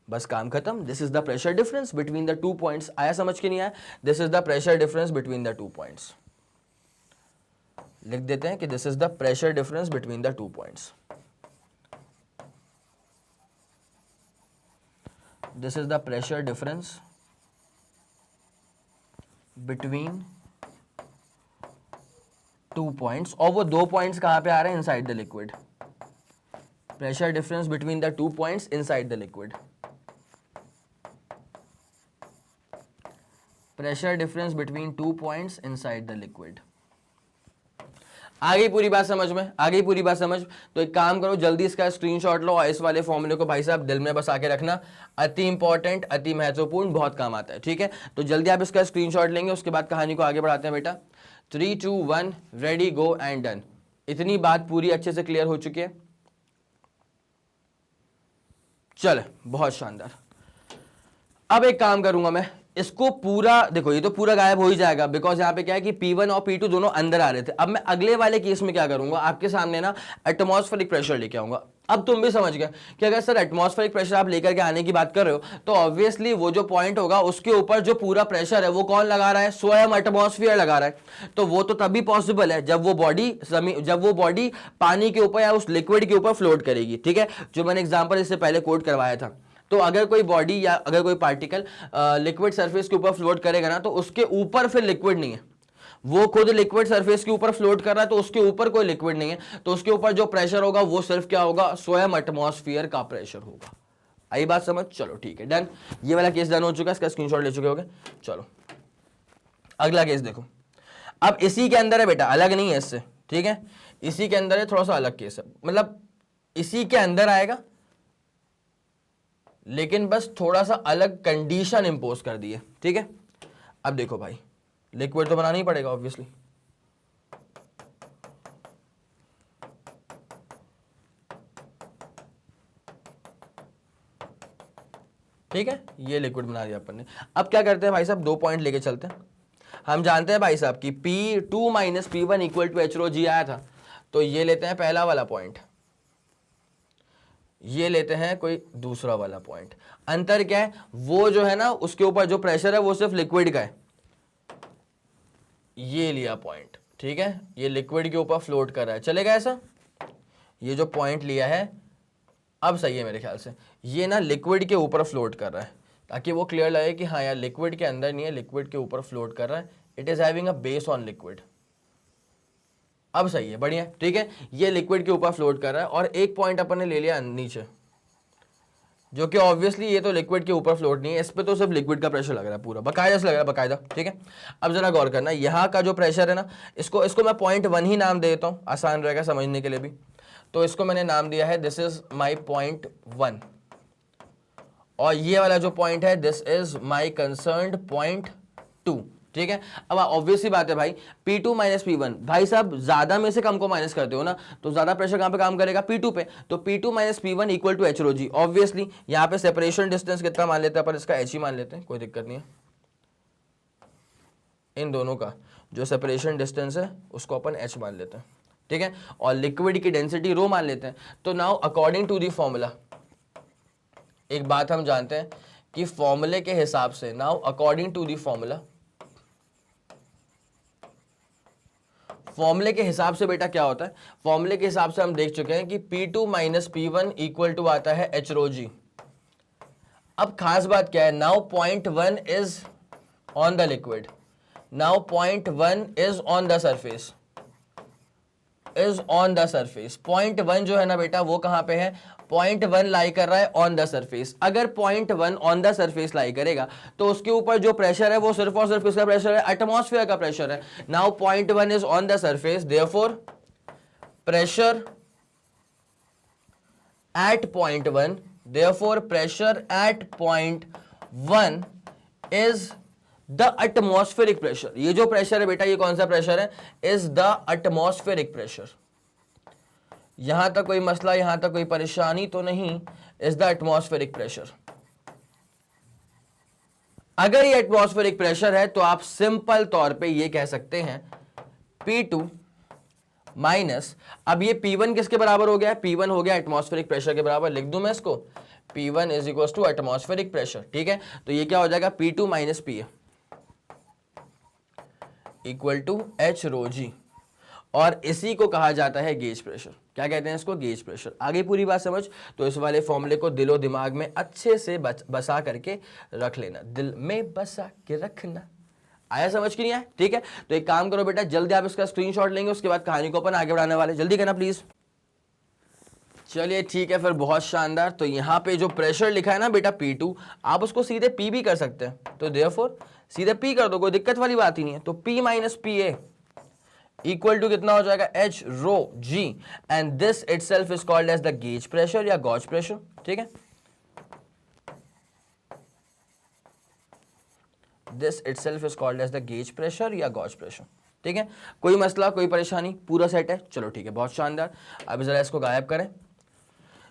बस काम खत्म। This is the pressure difference between the 2 points. आया समझ के नहीं आया, this is the pressure difference between the 2 points. लिख देते हैं कि this is the pressure difference between the 2 points. This is the pressure difference between 2 points, और वो 2 पॉइंट्स कहां पे आ रहे हैं, inside the liquid. Pressure difference between the 2 points inside the liquid. Pressure difference between 2 points inside the liquid. आ गई पूरी बात समझ में, आ गई पूरी बात समझ। तो एक काम करो, जल्दी इसका स्क्रीनशॉट लो और इस वाले फॉर्मूले को भाई साहब दिल में बसा के रखना, अति इंपॉर्टेंट, अति महत्वपूर्ण, बहुत काम आता है, ठीक है। तो जल्दी आप इसका स्क्रीनशॉट लेंगे, उसके बाद कहानी को आगे बढ़ाते हैं बेटा। 3 2 1 रेडी गो एंड डन। इतनी बात पूरी अच्छे से क्लियर हो चुकी है, चल बहुत शानदार। अब एक काम करूंगा मैं, इसको पूरा देखो, ये तो पूरा गायब हो ही जाएगा, बिकॉज यहाँ पे क्या है कि P1 और P2 दोनों अंदर आ रहे थे। अब मैं अगले वाले केस में क्या करूंगा, आपके सामने ना एटमॉस्फेरिक प्रेशर लेके आऊंगा। अब तुम भी समझ गए कि अगर सर एटमॉस्फेरिक प्रेशर आप लेकर के आने की बात कर रहे हो, तो ऑब्वियसली वो जो पॉइंट होगा उसके ऊपर जो पूरा प्रेशर है वो कौन लगा रहा है, स्वयं एटमॉस्फेयर लगा रहा है। तो वो तो तभी पॉसिबल है जब वो बॉडी पानी के ऊपर या उस लिक्विड के ऊपर फ्लोट करेगी, ठीक है, जो मैंने एग्जाम्पल इससे पहले कोट करवाया था। तो अगर कोई बॉडी या अगर कोई पार्टिकल लिक्विड सरफेस के ऊपर फ्लोट करेगा ना, तो उसके ऊपर फिर लिक्विड नहीं है, वो खुद लिक्विड सरफेस के ऊपर फ्लोट कर रहा है, तो उसके ऊपर कोई लिक्विड नहीं है, तो उसके ऊपर जो प्रेशर होगा वो सिर्फ क्या होगा, स्वयं एटमॉस्फेयर का प्रेशर होगा। आई बात समझ, चलो ठीक है, डन। ये वाला केस डन हो चुका है, इसका स्क्रीनशॉट ले चुके होगे। चलो अगला केस देखो, अब इसी के अंदर है बेटा, अलग नहीं है इससे, ठीक है, इसी के अंदर है, थोड़ा सा अलग केस है, मतलब इसी के अंदर आएगा, लेकिन बस थोड़ा सा अलग कंडीशन इंपोज कर दी है, ठीक है। अब देखो भाई, लिक्विड तो बनाना ही पड़ेगा ऑब्वियसली, ठीक है, ये लिक्विड बना दिया अपन ने। अब क्या करते हैं भाई साहब, 2 पॉइंट लेके चलते हैं। हम जानते हैं भाई साहब कि P2 minus P1 equal to H rho G आया था, तो ये लेते हैं पहला वाला पॉइंट, ये लेते हैं कोई दूसरा वाला पॉइंट। अंतर क्या है, वो जो है ना उसके ऊपर जो प्रेशर है वो सिर्फ लिक्विड का है, ये लिया पॉइंट, ठीक है, ये लिक्विड के ऊपर फ्लोट कर रहा है, चलेगा ऐसा। ये जो पॉइंट लिया है, अब सही है मेरे ख्याल से, ये ना लिक्विड के ऊपर फ्लोट कर रहा है, ताकि वो क्लियर लगे कि हाँ यार लिक्विड के अंदर नहीं है, लिक्विड के ऊपर फ्लोट कर रहा है, it is having a base on liquid. अब सही है, बढ़िया, ठीक है, ये लिक्विड के ऊपर फ्लोट कर रहा है। और एक पॉइंट अपन ने ले लिया नीचे, जो कि ऑब्वियसली ये तो लिक्विड के ऊपर फ्लोट नहीं है, इस पे तो सिर्फ लिक्विड का प्रेशर लग रहा है पूरा, बकायदा से लग रहा है, बकायदा। ठीक है, अब जरा गौर करना, यहाँ का जो प्रेशर है ना, इसको मैं 0.1 ही नाम दे देता हूँ, आसान रहेगा समझने के लिए भी। तो इसको मैंने नाम दिया है दिस इज माई 0.1, और ये वाला जो पॉइंट है दिस इज माई कंसर्न्ड 0.2। ठीक है, अब ऑब्वियसली बात है भाई, P2 माइनस P1, भाई साहब ज्यादा में से कम को माइनस करते हो ना, तो ज्यादा प्रेशर कहां पे काम करेगा, P2 पे। तो P2 minus P1 equal to H rho g. Obviously यहाँ पे सेपरेशन डिस्टेंस कितना मान लेते हैं अपन, इसका H ही मान लेते हैं, कोई दिक्कत नहीं है। इन दोनों का जो सेपरेशन डिस्टेंस है उसको अपन H मान लेते हैं। ठीक है, और लिक्विड की डेंसिटी रो मान लेते हैं। तो now according to the formula, एक बात हम जानते हैं कि फॉर्मूले के हिसाब से, now according to the formula, फॉर्मूले के हिसाब से बेटा क्या होता है, फॉर्मूले के हिसाब से हम देख चुके हैं कि P2 minus P1 equal to आता है H रो जी। अब खास बात क्या है, now 0.1 is on the liquid, now 0.1 is on the surface, is on the surface. 0.1 जो है ना बेटा वो कहां पे है, 0.1 लाई कर रहा है ऑन द सरफेस। अगर 0.1 ऑन द सरफेस लाई करेगा तो उसके ऊपर जो प्रेशर है वो सिर्फ और सिर्फ किसका प्रेशर है, एटमॉस्फेयर का प्रेशर है। Now 0.1 is on the surface, therefore pressure at 0.1, therefore pressure at 0.1 is the atmospheric pressure. ये जो प्रेशर है बेटा, ये कौन सा प्रेशर है, इज द एटमॉस्फेरिक प्रेशर। यहां तक कोई मसला, यहां तक कोई परेशानी तो नहीं, इज द एटमॉस्फेरिक प्रेशर। अगर ये एटमॉस्फेरिक प्रेशर है तो आप सिंपल तौर पे ये कह सकते हैं P2 माइनस, अब ये P1 किसके बराबर हो गया, P1 हो गया एटमॉस्फेरिक प्रेशर के बराबर, लिख दूं मैं इसको, P1 is equal to atmospheric pressure. ठीक है, तो ये क्या हो जाएगा, P2 minus P equal to H rho g, और इसी को कहा जाता है गेज प्रेशर। क्या कहते हैं इसको, गेज प्रेशर। आगे पूरी बात समझ, तो इस वाले फॉर्मूले को दिलो दिमाग में अच्छे से बसा करके रख लेना, दिल में बसा के रखना। आया समझ की नहीं आया, ठीक है। तो एक काम करो बेटा, जल्दी आप इसका स्क्रीनशॉट लेंगे, उसके बाद कहानी को अपन आगे बढ़ाने वाले, जल्दी करना प्लीज। चलिए ठीक है, फिर बहुत शानदार। तो यहाँ पे जो प्रेशर लिखा है ना बेटा P2, आप उसको सीधे P भी कर सकते हैं, तो देयरफॉर सीधे P कर दो, कोई दिक्कत वाली बात ही नहीं है। तो P minus PA equal to कितना हो जाएगा, H rho G, and this itself is called as the gauge pressure या गॉज प्रेशर। ठीक है, this itself is called as the gauge pressure या गॉज प्रेशर। ठीक है, कोई मसला, कोई परेशानी, पूरा सेट है। चलो ठीक है, बहुत शानदार। अब जरा इसको गायब करें।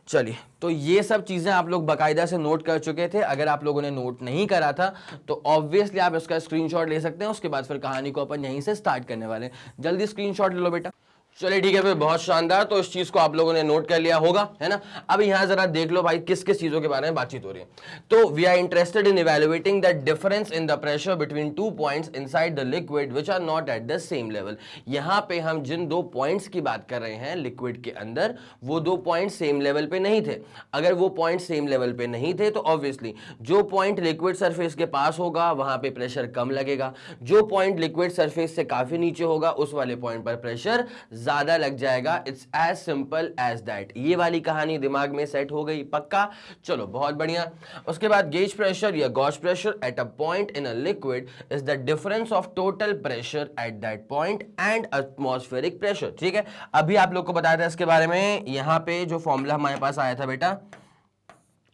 चलिए, तो ये सब चीजें आप लोग बाकायदा से नोट कर चुके थे। अगर आप लोगों ने नोट नहीं करा था तो ऑब्वियसली आप इसका स्क्रीनशॉट ले सकते हैं, उसके बाद फिर कहानी को अपन यहीं से स्टार्ट करने वाले हैं। जल्दी स्क्रीनशॉट ले लो बेटा। चलिए ठीक है, फिर बहुत शानदार। तो इस चीज को आप लोगों ने नोट कर लिया होगा, है ना। अब यहां जरा देख लो भाई, किस किस चीजों के बारे में बातचीत हो रही है। तो we are interested in evaluating the difference in the pressure between two points inside the liquid which are not at the same level. यहां पे हम जिन दो पॉइंट्स की बात कर रहे हैं लिक्विड के अंदर, वो दो पॉइंट सेम लेवल पे नहीं थे। अगर वो पॉइंट सेम लेवल पे नहीं थे तो ऑब्वियसली जो पॉइंट लिक्विड सरफेस के पास होगा वहां पे प्रेशर कम लगेगा, जो पॉइंट लिक्विड सरफेस से काफी नीचे होगा उस वाले पॉइंट पर प्रेशर ज्यादा लग जाएगा। It's as simple as that. ये वाली कहानी दिमाग में सेट हो गई, पक्का। चलो बहुत बढ़िया। उसके बाद गेज प्रेशर या gauge pressure at a point in a liquid is the difference of total pressure at that point and atmospheric pressure. ठीक है, अभी आप लोग को बताया था इसके बारे में। यहां पे जो फॉर्मूला हमारे पास आया था बेटा,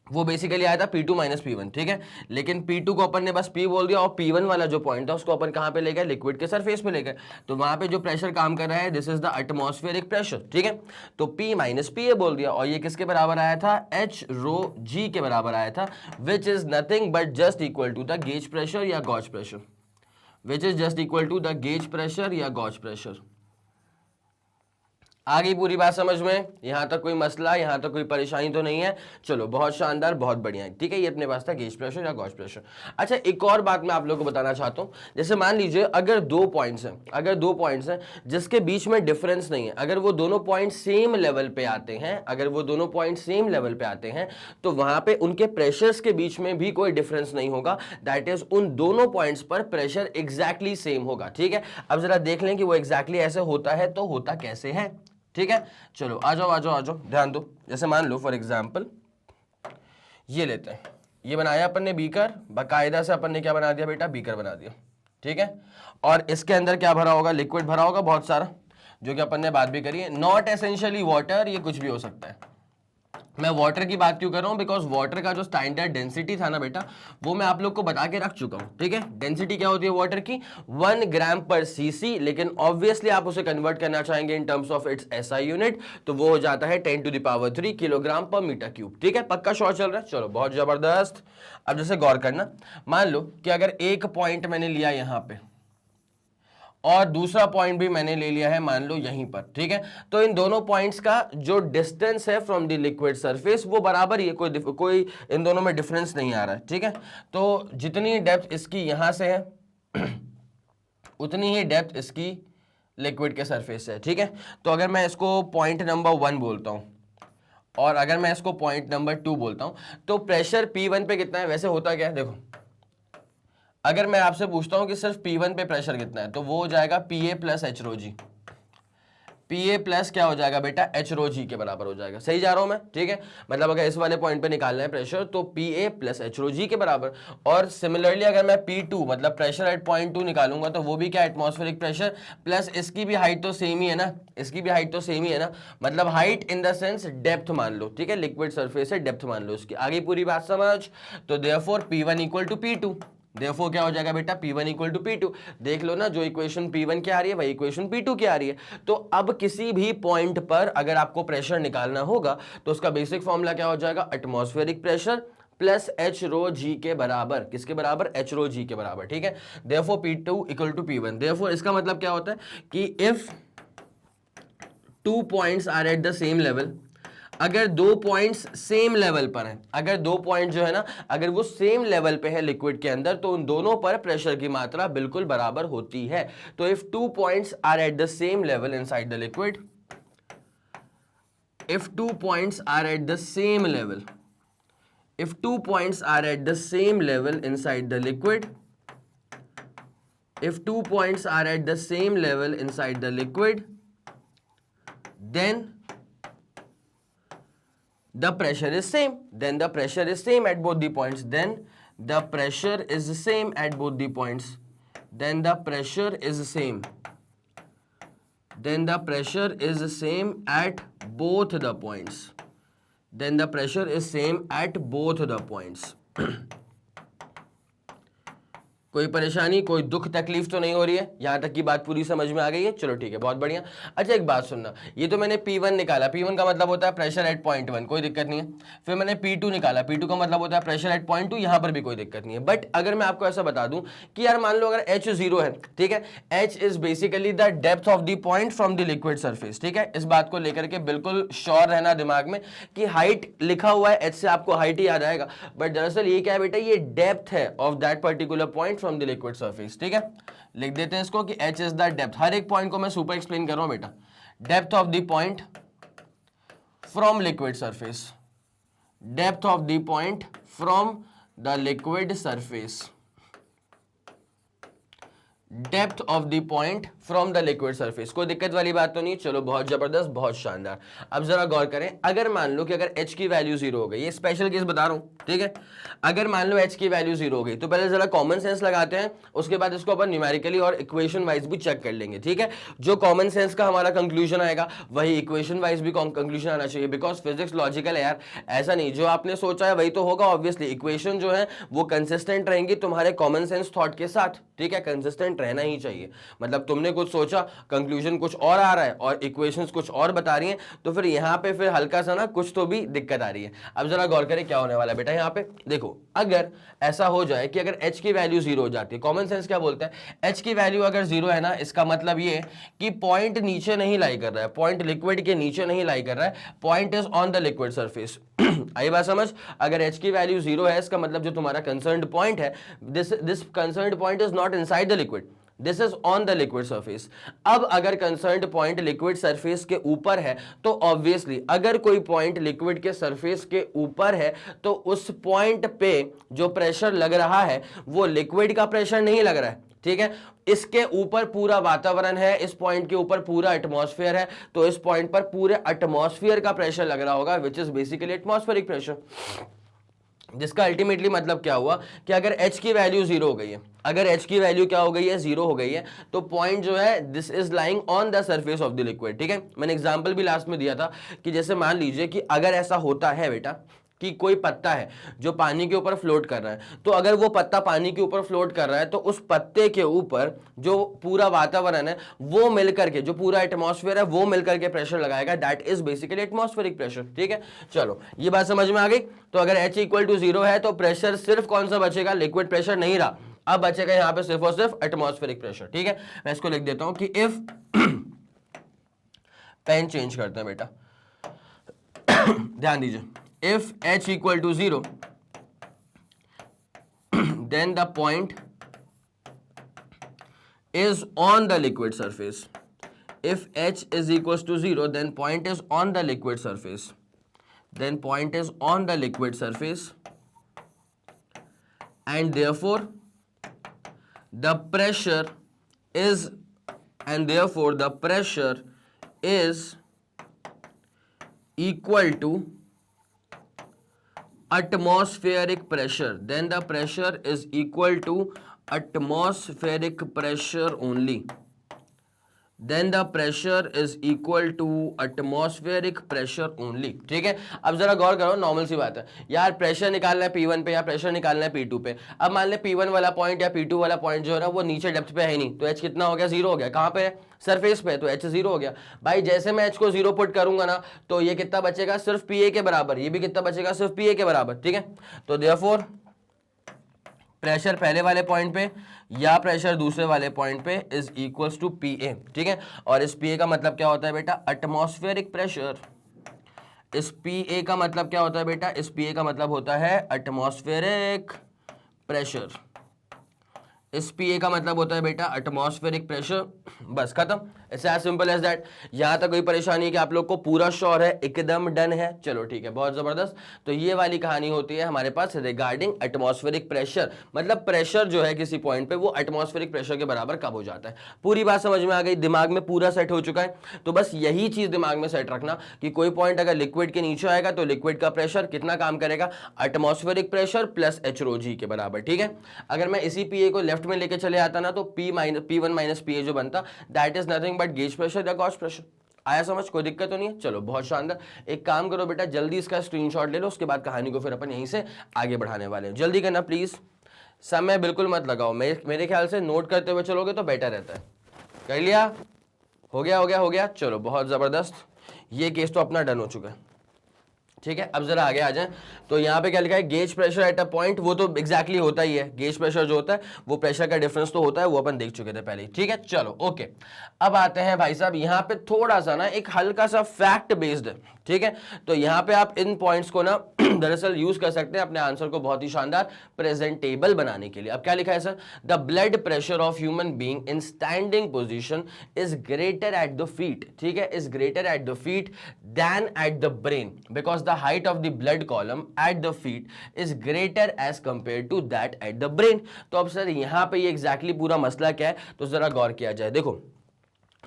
वो बेसिकली आया था P2 माइनस P1। ठीक है, लेकिन P2 को अपन ने बस P बोल दिया और P1 वाला जो पॉइंट था उसको अपन कहां पे ले गए, लिक्विड के सरफेस पे ले गए। तो वहां पे जो प्रेशर काम कर रहा है this is the atmospheric pressure. ठीक है, तो P माइनस PA बोल दिया, और ये किसके बराबर आया था, H रो G के बराबर आया था, which is nothing but just equal to the gauge pressure या gauge pressure, which is just equal to the gauge pressure या गॉज प्रेशर। आ गई पूरी बात समझ में, यहां तक कोई मसला, यहां तक कोई परेशानी तो नहीं है। चलो बहुत शानदार, बहुत बढ़िया है। ठीक है, ये अपने पास था गेज प्रेशर या गॉज प्रेशर। अच्छा, एक और बात मैं आप लोगों को बताना चाहता हूं। जैसे मान लीजिए अगर दो पॉइंट्स हैं जिसके बीच में डिफरेंस नहीं है, अगर वो दोनों पॉइंट सेम लेवल पे आते हैं, तो वहां पे उनके प्रेशर्स के बीच में भी कोई डिफरेंस नहीं होगा। दैट इज उन दोनों पॉइंट्स पर प्रेशर एग्जैक्टली सेम होगा। ठीक है, अब जरा देख लें कि वो एग्जैक्टली ऐसे होता है तो होता कैसे है। ठीक है, चलो आ जाओ, ध्यान दो। जैसे मान लो फॉर एग्जाम्पल ये लेते हैं, ये बनाया अपन ने बीकर, बाकायदा से अपन ने क्या बना दिया बेटा, बीकर बना दिया, ठीक है। और इसके अंदर क्या भरा होगा, लिक्विड भरा होगा बहुत सारा, जो कि अपन ने बात भी करी है, नॉट एसेंशियली वाटर, ये कुछ भी हो सकता है। मैं वाटर की बात क्यों कर रहा हूं, बिकॉज वाटर का जो स्टैंडर्ड डेंसिटी था ना बेटा, वो मैं आप लोग को बता के रख चुका हूं, ठीक है। डेंसिटी क्या होती है वाटर की, 1 ग्राम पर सीसी, लेकिन ऑब्वियसली आप उसे कन्वर्ट करना चाहेंगे इन terms of its SI unit, तो वो हो जाता है 10⁻³ किलोग्राम पर मीटर क्यूब, ठीक है। पक्का शॉर्ट चल रहा है, चलो बहुत जबरदस्त। अब जैसे गौर करना, मान लो कि अगर एक पॉइंट मैंने लिया यहां पे और दूसरा पॉइंट भी मैंने ले लिया है मान लो यहीं पर, ठीक है, तो इन दोनों पॉइंट्स का जो डिस्टेंस है फ्रॉम द लिक्विड सरफेस वो बराबर ही है, कोई इन दोनों में डिफरेंस नहीं आ रहा है, ठीक है। तो जितनी डेप्थ इसकी यहां से है उतनी ही डेप्थ इसकी लिक्विड के सरफेस से है, ठीक है। तो अगर मैं इसको पॉइंट नंबर 1 बोलता हूं और अगर मैं इसको पॉइंट नंबर 2 बोलता हूं, तो प्रेशर P1 पे कितना है, वैसे होता क्या है देखो, अगर मैं आपसे पूछता हूं कि सिर्फ P1 पे प्रेशर कितना है, तो वो हो जाएगा PA प्लस एच रो जी, PA प्लस क्या हो जाएगा बेटा, एच रो जी के बराबर हो जाएगा। सही जा रहा हूं मैं, ठीक है। मतलब अगर इस वाले पॉइंट पे निकालना है प्रेशर तो PA प्लस एच रो जी के बराबर। और सिमिलरली अगर मैं P2 मतलब प्रेशर एट पॉइंट 2 निकालूंगा तो वो भी क्या, एटमॉस्फेरिक प्रेशर प्लस इसकी भी हाइट तो सेम ही है ना, इसकी भी हाइट तो सेम ही है ना, मतलब height in the sense depth मान लो, ठीक है, लिक्विड सरफेस है डेप्थ मान लो इसकी। आगे पूरी बात समझ, तो therefore P1 equal to P2, therefore क्या हो जाएगा बेटा, P1 इक्वल टू P2। देख लो ना, जो इक्वेशन P1 की आ रही है वही इक्वेशन P2 की आ रही है। तो अब किसी भी पॉइंट पर अगर आपको प्रेशर निकालना होगा तो उसका बेसिक फॉर्मूला क्या हो जाएगा, atmospheric pressure plus H rho जी के बराबर, किसके बराबर, एच रो जी के बराबर, ठीक है। Therefore P2 equal to P1। Therefore इसका मतलब क्या होता है कि if 2 points are at the same level, अगर 2 पॉइंट्स सेम लेवल पर हैं, अगर 2 पॉइंट जो है ना अगर वो सेम लेवल पे है लिक्विड के अंदर, तो उन दोनों पर प्रेशर की मात्रा बिल्कुल बराबर होती है। तो if 2 points are at the same level inside the liquid, if 2 points are at the same level, if 2 points are at the same level inside the liquid, if 2 points are at the same level inside the liquid, then the pressure is same, then the pressure is same at both the points, then the pressure is same at both the points, then the pressure is same, then the pressure is same at both the points, then the pressure is same at both the points. कोई परेशानी, कोई दुख तकलीफ तो नहीं हो रही है, यहां तक की बात पूरी समझ में आ गई है, चलो ठीक है, बहुत बढ़िया। अच्छा एक बात सुनना, ये तो मैंने P1 निकाला, P1 का मतलब होता है प्रेशर एट पॉइंट 1, कोई दिक्कत नहीं है। फिर मैंने P2 निकाला, P2 का मतलब होता है प्रेशर एट पॉइंट 2, यहां पर भी कोई दिक्कत नहीं है। बट अगर मैं आपको ऐसा बता दूं कि यार मान लो अगर H 0 है, ठीक है, H is basically the depth of the point from the liquid surface, ठीक है। इस बात को लेकर के बिल्कुल श्योर रहना दिमाग में कि हाइट लिखा हुआ है, H से आपको हाइट ही याद आएगा, बट दरअसल ये क्या है बेटा, ये डेप्थ है of that particular point from the liquid surface, ठीक है। लिख देते हैं इसको कि H इज द डेप्थ, हर एक पॉइंट को मैं सुपर एक्सप्लेन कर रहा हूं बेटा, depth of the point from liquid surface, depth of the point from the liquid surface, depth of the point from the liquid surface. कोई दिक्कत वाली बात तो नहीं, चलो बहुत जबरदस्त, बहुत शानदार। अब जरा गौर करें, अगर मान लो कि अगर H की वैल्यू 0 हो गई, ये स्पेशल केस बता रहा हूं, ठीक है, अगर मान लो H की वैल्यू 0 हो गई, तो पहले जरा कॉमन सेंस लगाते हैं, उसके बाद इसको अपन न्यूमेरिकली और इक्वेशन वाइज भी चेक कर लेंगे, ठीक है। जो कॉमन सेंस का हमारा कंक्लूजन आएगा वही इक्वेशन वाइज भी कंक्लूजन आना चाहिए, बिकॉज फिजिक्स लॉजिकल है यार, ऐसा नहीं जो आपने सोचा है वही तो होगा। ऑब्वियसली इक्वेशन जो है वो कंसिस्टेंट रहेंगी तुम्हारे कॉमन सेंस थॉट के साथ, ठीक है, कंसिस्टेंट रहना ही चाहिए। मतलब तुमने कुछ सोचा, कंक्लूजन कुछ और आ रहा है और इक्वेशंस कुछ और बता रही हैं, तो फिर यहां पे फिर हल्का सा ना कुछ तो भी दिक्कत आ रही है। अब जरा गौर करें क्या होने वाला है बेटा, यहां पे देखो, अगर ऐसा हो जाए कि अगर H की वैल्यू 0 हो जाती है, कॉमन सेंस क्या बोलता है, H की वैल्यू अगर 0 है ना, इसका मतलब ये कि पॉइंट नीचे नहीं लाई कर रहा है, पॉइंट लिक्विड के नीचे नहीं लाई कर रहा है, point is on the liquid surface. आई बात समझ, अगर H की वैल्यू 0 है, इसका मतलब जो तुम्हारा कंसर्न्ड पॉइंट है, this concerned point is not inside the liquid, this is on the liquid surface. अब अगर कंसर्न्ड पॉइंट लिक्विड सरफेस के ऊपर है, तो ऑब्वियसली अगर कोई पॉइंट लिक्विड के सरफेस के ऊपर है, तो उस पॉइंट पे जो प्रेशर लग रहा है वो लिक्विड का प्रेशर नहीं लग रहा है, ठीक है। इसके ऊपर पूरा वातावरण है, इस पॉइंट के ऊपर पूरा एटमॉस्फेयर है, तो इस पॉइंट पर पूरे एटमॉस्फेयर का प्रेशर लग रहा होगा, which is basically atmospheric pressure. जिसका अल्टीमेटली मतलब क्या हुआ कि अगर h की वैल्यू जीरो हो गई है, अगर h की वैल्यू क्या हो गई है, जीरो हो गई है, तो पॉइंट जो है this is lying on the surface of the liquid. ठीक है, मैंने एग्जांपल भी लास्ट में दिया था कि जैसे मान लीजिए कि अगर ऐसा होता है बेटा कि कोई पत्ता है जो पानी के ऊपर फ्लोट कर रहा है, तो अगर वो पत्ता पानी के ऊपर फ्लोट कर रहा है तो उस पत्ते के ऊपर जो पूरा वातावरण है वो मिलकर के, जो पूरा एटमॉस्फेयर है वो मिलकर के प्रेशर लगाएगा, that is basically atmospheric pressure. ठीक है, चलो ये बात समझ में आ गई। तो अगर H इक्वल टू जीरो है तो प्रेशर सिर्फ कौन सा बचेगा, लिक्विड प्रेशर नहीं रहा, अब बचेगा यहां पे सिर्फ और सिर्फ एटमॉस्फेरिक प्रेशर। ठीक है, मैं इसको लिख देता हूं कि इफ पेन चेंज करते हैं बेटा, ध्यान दीजिए, if H equal to 0 then the point is on the liquid surface. If H is equals to 0 then point is on the liquid surface, then point is on the liquid surface, and therefore the pressure is equal to atmospheric pressure, then the pressure is equal to atmospheric pressure only, then the pressure is equal to atmospheric pressure only। ठीक है, अब जरा गौर करो, normal सी बात है यार, pressure निकालना है P1 पे या प्रेशर निकालना है P2 पे। अब मान ले P1 वाला पॉइंट या P2 वाला पॉइंट जो है ना वो नीचे डेप्थ पे है ही नहीं, तो H कितना हो गया, जीरो हो गया। कहाँ पे है, सरफेस पे, तो H जीरो हो गया। भाई जैसे मैं H को जीरो पुट करूंगा ना तो ये कितना बचेगा, सिर्फ PA के बराबर, ये भी कितना बचेगा, सिर्फ PA के बराबर। ठीक है, तो देयरफॉर प्रेशर पहले वाले पॉइंट पे या प्रेशर दूसरे वाले पॉइंट पे इज इक्वल्स टू PA। ठीक है, और इस PA का मतलब क्या होता है बेटा, एटमॉस्फेरिक प्रेशर। इस PA का मतलब क्या होता है बेटा, इस PA का मतलब होता है एटमॉस्फेरिक प्रेशर। इस PA का मतलब होता है बेटा एटमॉस्फेरिक प्रेशर। बस खत्म, it's as simple as that. यहां तक कोई परेशानी है कि आप लोग को पूरा श्योर है, एकदम डन है, चलो ठीक है, बहुत जबरदस्त। तो ये वाली कहानी होती है हमारे पास रिगार्डिंग एटमॉस्फेरिक प्रेशर, मतलब प्रेशर जो है किसी पॉइंट पे वो एटमॉस्फेरिक प्रेशर के बराबर कब हो जाता है। पूरी बात समझ में आ गई, दिमाग में पूरा सेट हो चुका है। तो बस यही चीज दिमाग में सेट रखना कि कोई पॉइंट अगर लिक्विड के नीचे आएगा तो लिक्विड का प्रेशर कितना काम करेगा, एटमॉस्फेरिक प्रेशर प्लस H के बराबर। ठीक है, अगर मैं इसी PA को लेफ्ट में लेके चले आता ना तो P1 माइनस PA जो बनता, that is nothing but gauge pressure या गॉस प्रेशर। आया समझ, कोई दिक्कत तो नहीं है। चलो बहुत शानदार, एक काम करो बेटा, जल्दी इसका स्क्रीनशॉट ले लो, उसके बाद कहानी को फिर अपन यहीं से आगे बढ़ाने वाले हैं। जल्दी करना प्लीज, समय बिल्कुल मत लगाओ, मेरे ख्याल से नोट करते हुए चलोगे तो बेटर रहता है। कर लिया, हो गया, चलो बहुत जबरदस्त, ये केस तो अपना डन हो चुका है। ठीक है, अब जरा आगे आ जाएं। तो यहाँ पे क्या लिखा है, gauge pressure at a point, वो तो एग्जैक्टली होता ही है, गेज प्रेशर जो होता है वो प्रेशर का डिफरेंस तो होता है, वो अपन देख चुके थे पहले। ठीक है, चलो ओके, अब आते हैं भाई साहब यहाँ पे थोड़ा सा ना एक हल्का सा फैक्ट बेस्ड है। ठीक है, तो यहाँ पे आप इन पॉइंट्स को ना दरअसल यूज कर सकते हैं अपने आंसर को बहुत ही शानदार प्रेजेंटेबल बनाने के लिए। अब क्या लिखा है sir, the blood pressure of human being in standing position is greater at the feet. ठीक है, is greater at the feet than at the brain, because the height of the blood column at the feet is greater as compared to that at the brain। तो अब sir यहां पे ये exactly पूरा मसला क्या है, तो जरा गौर किया जाए। देखो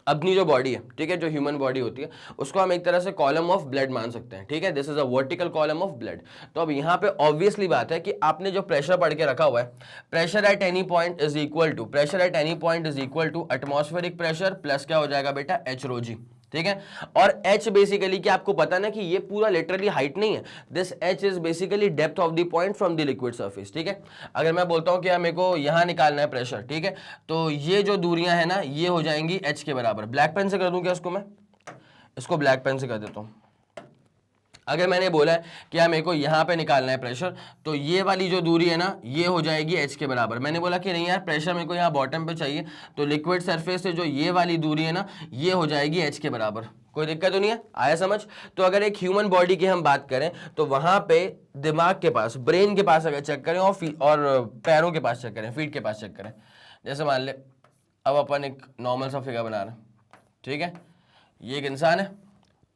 अपनी जो बॉडी है, ठीक है, जो ह्यूमन बॉडी होती है उसको हम एक तरह से कॉलम ऑफ ब्लड मान सकते हैं। ठीक है, this is a vertical column of blood. तो अब यहाँ पे ऑब्वियसली बात है कि आपने जो प्रेशर पढ़ के रखा हुआ है, pressure at any point is equal to atmospheric pressure plus क्या हो जाएगा बेटा, H। ठीक है, और H बेसिकली कि आपको पता ना कि ये पूरा लिटरली हाइट नहीं है, this H is basically depth of the point from the liquid surface. ठीक है, अगर मैं बोलता हूं कि मेरे को यहां निकालना है प्रेशर, ठीक है, तो ये जो दूरियां है ना ये हो जाएंगी H के बराबर। ब्लैक पेन से कर दूं क्या इसको, मैं इसको ब्लैक पेन से कर देता हूं। अगर मैंने बोला है कि मेरे को यहाँ पे निकालना है प्रेशर, तो ये वाली जो दूरी है ना ये हो जाएगी H के बराबर। मैंने बोला कि नहीं यार प्रेशर मेरे को यहाँ बॉटम पे चाहिए, तो लिक्विड सरफेस से जो ये वाली दूरी है ना ये हो जाएगी H के बराबर। कोई दिक्कत तो नहीं है, आया समझ। तो अगर एक ह्यूमन बॉडी की हम बात करें तो वहां पे दिमाग के पास, ब्रेन के पास अगर चेक करें और पैरों के पास चेक करें, फीट के पास चेक करें, जैसे मान ले अब अपन एक नॉर्मल सा फिगर बना रहे हैं। ठीक है, ये एक इंसान है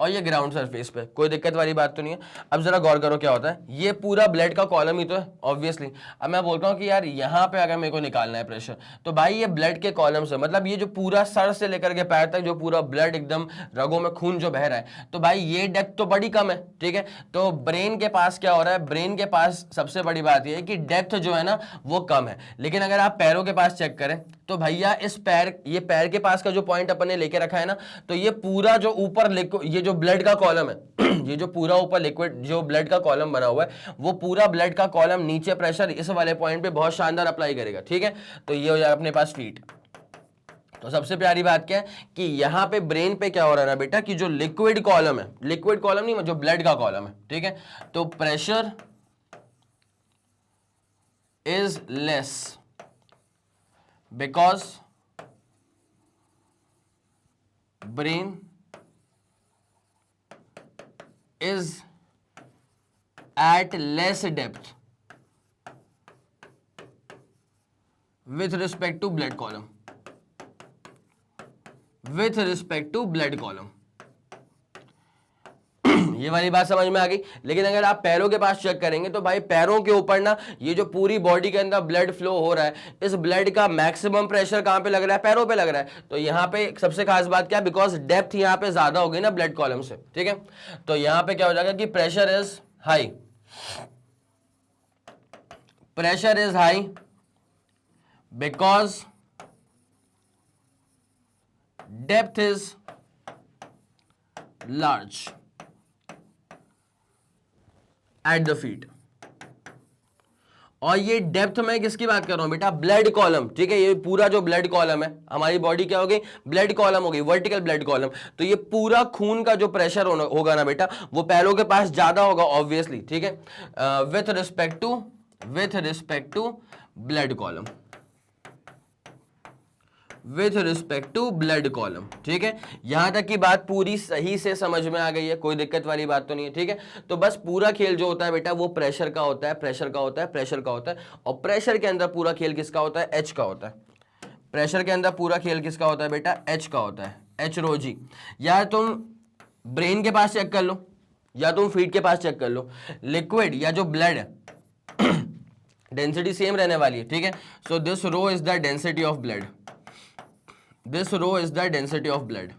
और ये ग्राउंड सरफेस पे, कोई दिक्कत वाली बात तो नहीं है। अब जरा गौर करो क्या होता है, ये पूरा ब्लड का कॉलम ही तो है ऑब्वियसली। अब मैं बोलता हूँ कि यार यहाँ पे अगर मेरे को निकालना है प्रेशर, तो भाई ये ब्लड के कॉलम से मतलब ये जो पूरा सर से लेकर के पैर तक जो पूरा ब्लड एकदम रगों में खून जो बह रहा है, तो भाई ये डेप्थ तो बड़ी कम है, ठीक है। तो ब्रेन के पास क्या हो रहा है, ब्रेन के पास सबसे बड़ी बात ये है कि डेप्थ जो है ना वो कम है। लेकिन अगर आप पैरों के पास चेक करें तो भैया इस पैर, ये पैर के पास का जो पॉइंट अपन ने लेके रखा है ना, तो ये पूरा जो ऊपर ये जो ब्लड का कॉलम है ये जो पूरा ऊपर लिक्विड जो ब्लड का कॉलम बना हुआ है, वो पूरा ब्लड का कॉलम नीचे प्रेशर इस वाले पॉइंट पे बहुत शानदार अप्लाई करेगा, ठीक है। तो ये हो जाएगा अपने पास फीट। तो सबसे प्यारी बात क्या है कि यहां पे ब्रेन पे क्या हो रहा है ना बेटा, कि जो लिक्विड कॉलम है, लिक्विड कॉलम नहीं जो ब्लड का कॉलम है, ठीक है, तो pressure is less because brain is at less depth with respect to blood column, with respect to blood column। ये वाली बात समझ में आ गई। लेकिन अगर आप पैरों के पास चेक करेंगे तो भाई पैरों के ऊपर ना ये जो पूरी बॉडी के अंदर ब्लड फ्लो हो रहा है, इस ब्लड का मैक्सिमम प्रेशर कहां पे लग रहा है, पैरों पे लग रहा है। तो यहां पे सबसे खास बात क्या है, बिकॉज डेप्थ यहां पे ज्यादा हो गई ना ब्लड कॉलम से, ठीक है। तो यहां पे क्या हो जाएगा कि pressure is high, pressure is high because depth is large eight the feet. और ये डेप्थ में किसकी बात कर रहा हूं बेटा, ब्लड कॉलम, ठीक है। ये पूरा जो ब्लड कॉलम है, हमारी बॉडी क्या हो गई, ब्लड कॉलम हो गई, वर्टिकल ब्लड कॉलम। तो ये पूरा खून का जो प्रेशर होगा ना बेटा, वो पैरों के पास ज्यादा होगा ऑब्वियसली, ठीक है, with respect to blood column, with respect to blood column, ठीक है। यहां तक की बात पूरी सही से समझ में आ गई है, कोई दिक्कत वाली बात तो नहीं है, ठीक है। तो बस पूरा खेल जो होता है बेटा वो प्रेशर का होता है, प्रेशर का होता है, प्रेशर का होता है। और प्रेशर के अंदर पूरा खेल किसका होता है, एच का होता है। प्रेशर के अंदर पूरा खेल किसका होता है बेटा, एच का होता है, एच रो जी। या तुम ब्रेन के पास चेक कर लो या तुम फीट के पास चेक कर लो, लिक्विड या जो ब्लड है डेंसिटी सेम रहने वाली है, ठीक है। So this rho is the density of blood, this rho is the density of blood.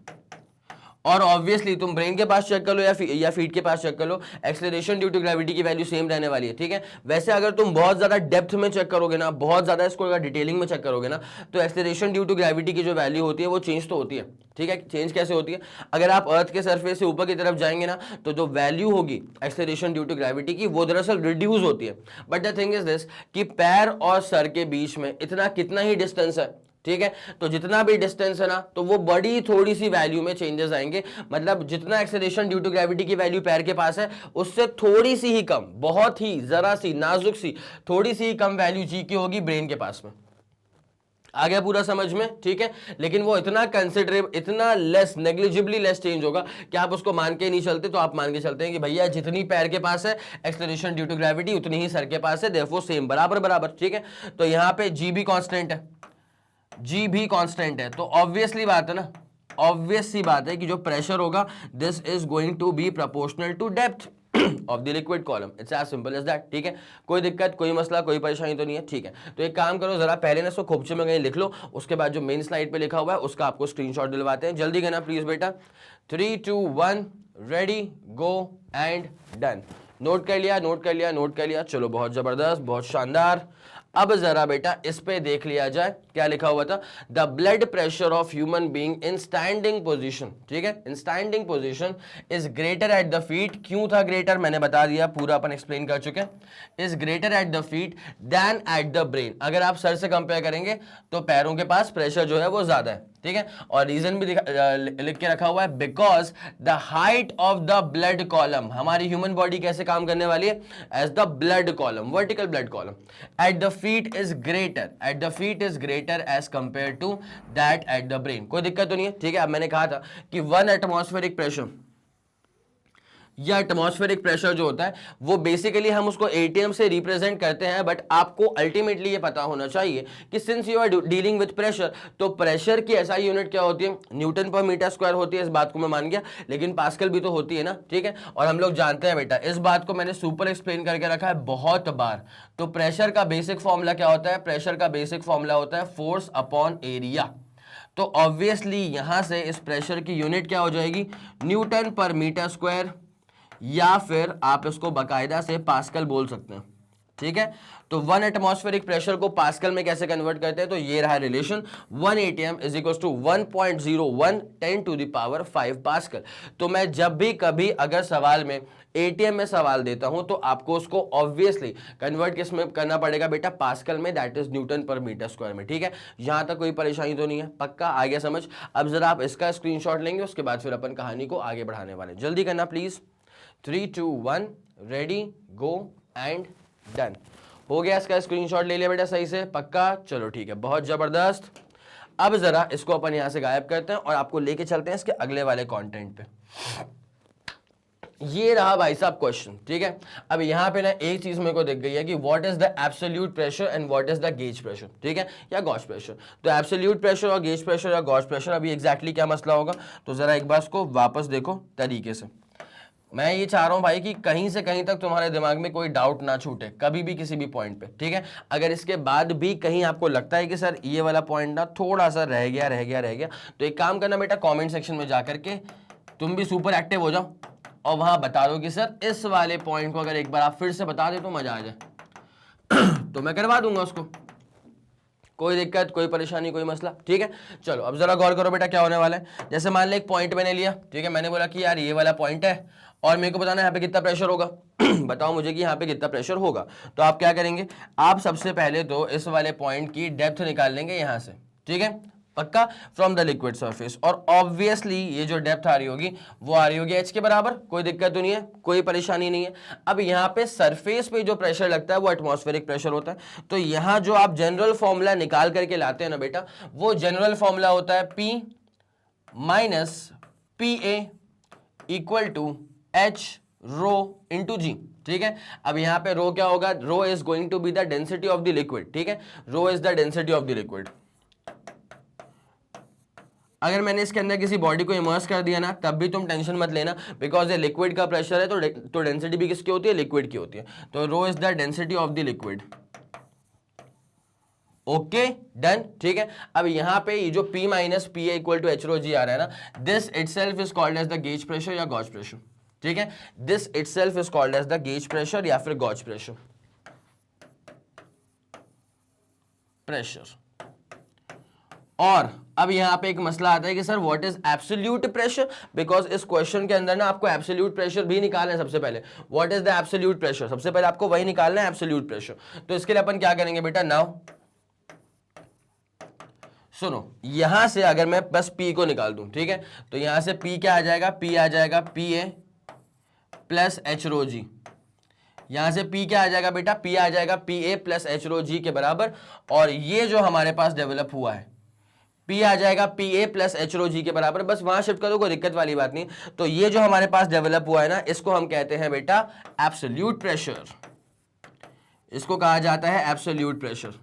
और ऑब्वियसली तुम ब्रेन के पास चेक कर लो या फीट के पास चेक कर लो, एक्सेलरेशन ड्यू टू ग्रेविटी की वैल्यू सेम रहने वाली है, ठीक है। वैसे अगर तुम बहुत ज्यादा डेप्थ में चेक करोगे ना, बहुत ज्यादा इसको अगर डिटेलिंग में चेक करोगे ना, तो एक्सेलरेशन ड्यू टू ग्रेविटी की जो वैल्यू होती है वो चेंज तो होती है, ठीक है। चेंज कैसे होती है, अगर आप अर्थ के सरफेस से ऊपर की तरफ जाएंगे ना, तो जो वैल्यू होगी एक्सेलरेशन ड्यू टू ग्रेविटी की वो दरअसल रिड्यूस होती है। But the thing is this कि पैर और सर के बीच में इतना कितना ही डिस्टेंस है, ठीक है। तो जितना भी डिस्टेंस है ना, तो वो बड़ी थोड़ी सी वैल्यू में चेंजेस आएंगे। मतलब जितना एक्सेलरेशन ड्यू टू ग्रेविटी की वैल्यू पैर के पास है, उससे थोड़ी सी ही कम, बहुत ही जरा सी नाजुक सी थोड़ी सी ही कम वैल्यू जी की होगी ब्रेन के पास में। आ गया पूरा समझ में, ठीक है। लेकिन वो इतना कंसिडरेबल, इतना लेस, नेग्लिजिबली लेस चेंज होगा कि आप उसको मान के नहीं चलते। तो आप मान के चलते हैं कि भैया जितनी पैर के पास है एक्सेलरेशन ड्यू टू ग्रेविटी, उतनी ही सर के पास है, देयरफॉर सेम, बराबर बराबर, ठीक है। तो यहां पे जी भी कांस्टेंट है, जी भी कांस्टेंट है, तो ऑब्वियसली बात है ना, ऑब्वियस सी बात है कि जो प्रेशर होगा this is going to be proportional to depth of the liquid column. It's as simple as that, ठीक है। कोई दिक्कत, कोई मसला, कोई परेशानी तो नहीं है, ठीक है। तो एक काम करो, जरा पहले ना इसको खोपचे में कहीं लिख लो, उसके बाद जो मेन स्लाइड पे लिखा हुआ है उसका आपको स्क्रीनशॉट दिलवाते हैं। जल्दी करना प्लीज बेटा। 3 2 1 ready go and done. Note कर लिया, नोट कर लिया, नोट कर लिया, चलो बहुत जबरदस्त, बहुत शानदार। अब जरा बेटा इस पे देख लिया जाए, क्या लिखा हुआ था, the blood pressure of human being in standing position, ठीक है, इन standing position is greater at the feet. क्यों था ग्रेटर, मैंने बता दिया, पूरा अपन एक्सप्लेन कर चुके हैं। Is greater at the feet than at the brain. अगर आप सर से कंपेयर करेंगे तो पैरों के पास प्रेशर जो है वो ज्यादा है, ठीक है। और रीजन भी लिख के रखा हुआ है, because the height of the blood column. हमारी ह्यूमन बॉडी कैसे काम करने वाली है, as the blood column, vertical blood column, at the feet is greater, at the feet is greater as compare to that at the brain. कोई दिक्कत तो नहीं है, ठीक है। अब मैंने कहा था कि 1 एटमॉस्फेरिक प्रेशर या एटमॉस्फेरिक प्रेशर जो होता है वो बेसिकली हम उसको एटीएम से रिप्रेजेंट करते हैं, बट आपको अल्टीमेटली ये पता होना चाहिए कि since you are dealing with pressure, तो प्रेशर की एसआई यूनिट क्या होती है, न्यूटन पर मीटर स्क्वायर होती है, इस बात को मैं मान गया, लेकिन पास्कल भी तो होती है ना, ठीक है। और हम लोग जानते हैं बेटा, इस बात को मैंने सुपर एक्सप्लेन करके रखा है बहुत बार। तो प्रेशर का बेसिक फॉर्मूला क्या होता है, प्रेशर का बेसिक फॉर्मूला होता है फोर्स अपॉन एरिया। तो ऑब्वियसली यहां से इस प्रेशर की यूनिट क्या हो जाएगी, न्यूटन पर मीटर स्क्वायर, या फिर आप इसको बकायदा से पास्कल बोल सकते हैं, ठीक है। तो 1 एटमॉस्फेरिक प्रेशर को पास्कल में कैसे कन्वर्ट करते हैं, तो ये रहा relation, 1 ATM is equal to 1.01 10 to the power 5 pascal. तो मैं जब भी कभी अगर सवाल में एटीएम में सवाल देता हूं तो आपको उसको ऑब्वियसली कन्वर्ट किस में करना पड़ेगा बेटा, पास्कल में, that is Newton per metre square में, ठीक है। यहां तक कोई परेशानी तो नहीं है, पक्का आ गया समझ। अब जरा आप इसका स्क्रीनशॉट लेंगे, उसके बाद फिर अपन कहानी को आगे बढ़ाने वाले, जल्दी करना please. 3 2 1 ready go and done. हो गया, इसका स्क्रीनशॉट ले लिया बेटा सही से, पक्का, चलो ठीक है, बहुत जबरदस्त। अब जरा इसको अपन यहां से गायब करते हैं और आपको लेके चलते हैं इसके अगले वाले कंटेंट पे। ये रहा भाई साहब क्वेश्चन, ठीक है। अब यहां पे ना एक चीज मेरे को दिख गई है कि what is the absolute pressure and what is the gauge pressure, ठीक है, या गॉस प्रेशर। तो एब्सोल्यूट प्रेशर और गेज प्रेशर या गॉस प्रेशर, अभी एग्जैक्टली क्या मसला होगा, तो जरा एक बार इसको वापस देखो तरीके से। मैं ये चाह रहा हूं भाई कि कहीं से कहीं तक तुम्हारे दिमाग में कोई डाउट ना छूटे कभी भी किसी भी पॉइंट पे, ठीक है। अगर इसके बाद भी कहीं आपको लगता है कि सर ये वाला पॉइंट ना थोड़ा सा रह गया, तो एक काम करना बेटा, कमेंट सेक्शन में जाकर के तुम भी सुपर एक्टिव हो जाओ और वहां बता दो कि सर इस वाले पॉइंट को अगर एक बार आप फिर से बता दे तो मजा आ जाए तो मैं करवा दूंगा उसको, कोई दिक्कत, कोई परेशानी, कोई मसला, ठीक है। चलो अब जरा गौर करो बेटा क्या होने वाला है। जैसे मान ले एक पॉइंट मैंने लिया, ठीक है, मैंने बोला कि यार ये वाला पॉइंट है और मेरे को बताना है यहाँ पे कितना प्रेशर होगा बताओ मुझे कि यहाँ पे कितना प्रेशर होगा। तो आप क्या करेंगे, आप सबसे पहले तो इस वाले पॉइंट की डेप्थ निकाल लेंगे यहाँ से, ठीक है, पक्का, फ्रॉम द लिक्विड सरफेस। और ऑब्वियसली ये जो डेप्थ आ रही होगी वो आ रही होगी h के बराबर, कोई दिक्कत तो नहीं है, कोई परेशानी नहीं है। अब यहाँ पे सरफेस पे जो प्रेशर लगता है वो एटमॉस्फेरिक प्रेशर होता है। तो यहाँ जो आप जनरल फॉर्मूला निकाल करके लाते हैं ना बेटा, वो जनरल फॉर्मूला होता है P minus PA equal to H rho into G, ठीक है। अब यहाँ पे रो क्या होगा, rho is going to be the density of the liquid, ठीक है, rho is the density of the liquid. अगर मैंने इसके अंदर किसी बॉडी को इमर्स कर दिया ना, तब भी तुम टेंशन मत लेना, बिकॉज ये लिक्विड का प्रेशर है, तो डेंसिटी भी किसकी होती है, लिक्विड की होती है। तो rho is the density of the liquid, okay done, ठीक है। अब यहां पे ये जो P minus PA equal to H rho G आ रहा है ना, this itself is called as the gauge pressure या गॉज प्रेशर, ठीक है, this itself is called as the gauge pressure या फिर गॉज प्रेशर। और अब यहां पे एक मसला आता है कि sir what is absolute pressure, because इस क्वेश्चन के अंदर ना आपको एब्सोल्यूट प्रेशर भी निकालना है। सबसे पहले what is the absolute pressure, सबसे पहले आपको वही निकालना है, एब्सोल्यूट प्रेशर। तो इसके लिए अपन क्या करेंगे बेटा, नाउ सुनो, यहां से अगर मैं बस P को निकाल दूं, ठीक है, तो यहां से P क्या आ जाएगा, P आ जाएगा PA plus H rho G। यहां से P क्या आ जाएगा बेटा, P आ जाएगा PA plus H rho G के बराबर। और ये जो हमारे पास डेवलप हुआ है P आ जाएगा PA plus H rho G के बराबर, बस वहां शिफ्ट करो, कोई दिक्कत वाली बात नहीं। तो ये जो हमारे पास डेवलप हुआ है ना, इसको हम कहते हैं बेटा एब्सोल्यूट प्रेशर, इसको कहा जाता है एब्सोल्यूट प्रेशर,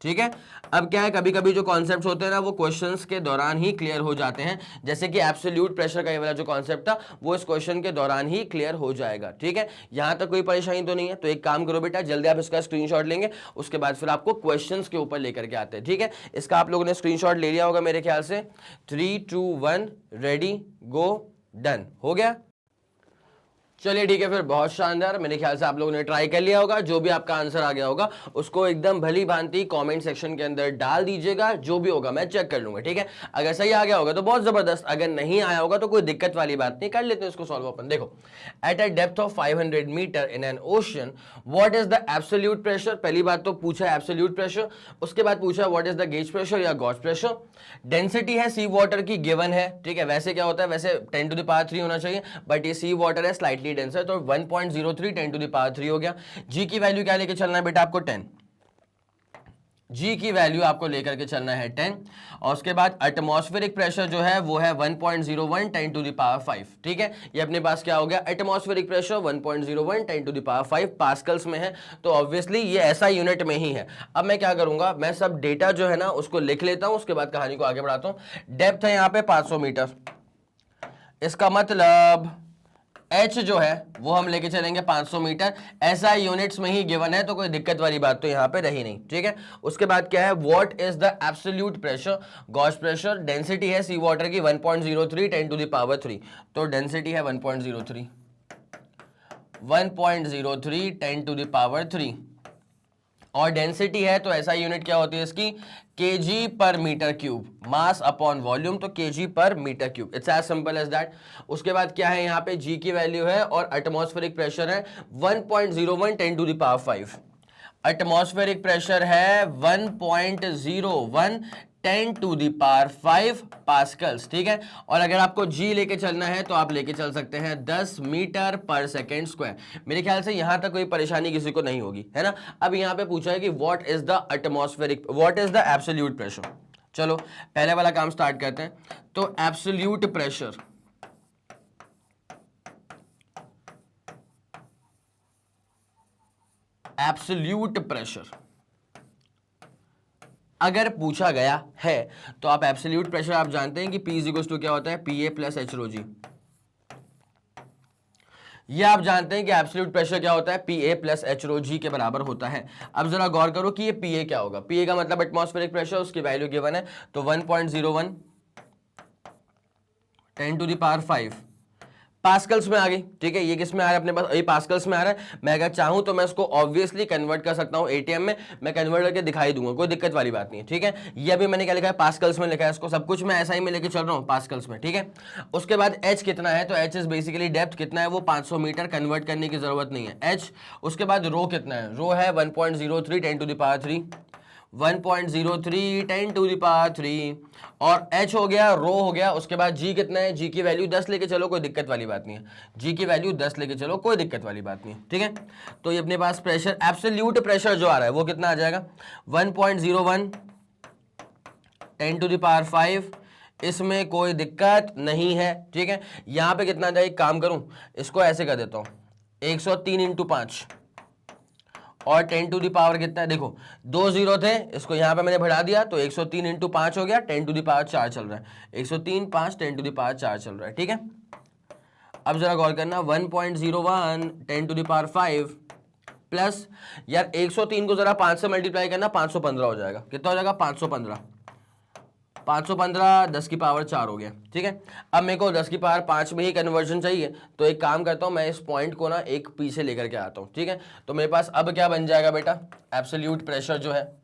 ठीक है। अब क्या है, कभी कभी जो कॉन्सेप्ट्स होते हैं ना वो क्वेश्चंस के दौरान ही क्लियर हो जाते हैं, जैसे कि एब्सोल्यूट प्रेशर का ये वाला जो कॉन्सेप्ट था वो इस क्वेश्चन के दौरान ही क्लियर हो जाएगा, ठीक है। यहां तक कोई परेशानी तो नहीं है। तो एक काम करो बेटा, जल्दी आप इसका स्क्रीनशॉट लेंगे, उसके बाद फिर आपको क्वेश्चंस के ऊपर लेकर के आते हैं, ठीक है। इसका आप लोगों ने स्क्रीनशॉट ले लिया होगा मेरे ख्याल से। 3 2 1 रेडी गो डन, हो गया। चलिए ठीक है, फिर बहुत शानदार, मेरे ख्याल से आप लोगों ने ट्राई कर लिया होगा। जो भी आपका आंसर आ गया होगा उसको एकदम भली भांति कमेंट सेक्शन के अंदर डाल दीजिएगा, जो भी होगा मैं चेक कर लूंगा, ठीक है। अगर सही आ गया होगा तो बहुत जबरदस्त, अगर नहीं आया होगा तो कोई दिक्कत वाली बात नहीं, कर लेते हैं इसको सॉल्व अपन। देखो, at a depth of 500 metre in an ocean what is the absolute pressure, पहली बात तो पूछा एब्सोल्यूट प्रेशर, उसके बाद पूछा what is the gauge pressure या गॉज प्रेशर। डेंसिटी है सी वाटर की गिवन है, ठीक है। वैसे क्या होता है, वैसे 10 टू द पावर 3 होना चाहिए, बट ये सी वाटर है स्लाइटली डेंसर, तो 1.03 10 टू द पावर 3 हो गया। जी की वैल्यू क्या लेके चलना है बेटा आपको, 10। जी की वैल्यू आपको लेकर के चलना है 10, और उसके बाद एटमॉस्फेरिक प्रेशर जो है वो है 1.01 10 टू द पावर 5। ठीक है, ये अपने पास क्या हो गया, atmospheric pressure 1.01 10 to the power 5 pascals में है, तो ऑब्वियसली ये ऐसा यूनिट में ही है। अब मैं क्या करूंगा, मैं सब डेटा जो है ना उसको लिख लेता हूं, उसके बाद कहानी को आगे बढ़ाता हूं। डेप्थ है यहाँ पे 500 मीटर, इसका मतलब H जो है वो हम लेके चलेंगे 500 मीटर, ऐसा यूनिट्स में ही गिवन है, तो कोई दिक्कत वाली बात तो यहाँ पे रही नहीं। ठीक है, उसके बाद क्या है, what is the absolute pressure, Gauss pressure, density है सी वाटर की 1.03 10 टू द पावर 3, तो डेंसिटी है 1.03 10 टू द पावर 3, और डेंसिटी है तो ऐसा यूनिट क्या होती है इसकी, केजी पर metre cube, mass upon volume, तो केजी पर metre cube, it's as simple as that. उसके बाद क्या है, यहाँ पे जी की वैल्यू है और एटमॉस्फेरिक प्रेशर है 1.01 10 to the power 5, atmospheric pressure है 1.01 10 टू दी पावर 5 पास्कल्स। ठीक है, और अगर आपको जी लेके चलना है तो आप लेके चल सकते हैं 10 मीटर पर सेकेंड स्क्वायर। मेरे ख्याल से यहां तक कोई परेशानी किसी को नहीं होगी, है ना। अब यहां पे पूछा है कि what is the atmospheric, what is the absolute pressure. चलो पहले वाला काम स्टार्ट करते हैं। तो एब्सोल्यूट प्रेशर, एब्सोल्यूट प्रेशर अगर पूछा गया है तो आप एब्सोल्यूट प्रेशर आप जानते हैं कि P इक्वल्स टू क्या होता है, PA प्लस एच रो जी। ये आप जानते हैं कि एब्सोल्यूट प्रेशर क्या होता है, PA प्लस एच रो जी के बराबर होता है। अब जरा गौर करो कि ये PA क्या होगा, PA का मतलब एटमॉस्फेरिक प्रेशर, उसकी वैल्यू गिवन है, तो 1.01 10 टू द पावर 5 पास्कल्स में आ गई। ठीक है, ये किस में आ रहा है अपने पास, ये पास्कल्स में आ रहा है। मैं अगर चाहूं तो मैं इसको ऑब्वियसली कन्वर्ट कर सकता हूं एटीएम में, मैं कन्वर्ट करके दिखाई दूंगा, कोई दिक्कत वाली बात नहीं है। ठीक है, ये अभी मैंने क्या लिखा है, पास्कल्स में लिखा है, इसको सब कुछ मैं ऐसा ही में लेके चल रहा हूं पास्कल्स में। ठीक है, उसके बाद एच कितना है, तो एच इज बेसिकली डेप्थ कितना है, वो 500 मीटर, कन्वर्ट करने की जरूरत नहीं है एच। उसके बाद रो कितना है, रो है 1.03 10 to the power 3, 1.03 10 to the power 3, और h हो गया, रो हो गया। उसके बाद g कितना है, g की वैल्यू 10 लेके चलो, कोई दिक्कत वाली बात नहीं है, g की वैल्यू 10 लेके चलो, कोई दिक्कत वाली बात नहीं है। ठीक है, तो ये अपने पास प्रेशर, एब्सोल्यूट प्रेशर जो आ रहा है वो कितना आ जाएगा, 1.01 10 टू द पावर 5, इसमें कोई दिक्कत नहीं है। ठीक है, यहां पे कितना जाए, काम करूं, इसको ऐसे कर देता हूं, 103 इंटू 5 और 10 टू दी पावर कितना है, देखो 2 जीरो थे, इसको यहाँ पे मैंने बढ़ा दिया, तो 103 इंटू 5 हो गया, 10 टू दी पावर 4 चल रहा है, 103 5 10 टू दी पावर 4 चल रहा है। ठीक है, अब जरा गौर करना, 1.01 10 टू दी पावर 5 प्लस, यार 103 को जरा 5 से मल्टीप्लाई करना, 515 हो जाएगा, कितना हो जाएगा, 515 10 की पावर 4 हो गया। ठीक है, अब मेरे को 10 की पावर 5 में ही कन्वर्जन चाहिए, तो एक काम करता हूं, मैं इस पॉइंट को ना एक पीछे लेकर के आता हूं। ठीक है, तो मेरे पास अब क्या बन जाएगा बेटा, एब्सोल्यूट प्रेशर जो है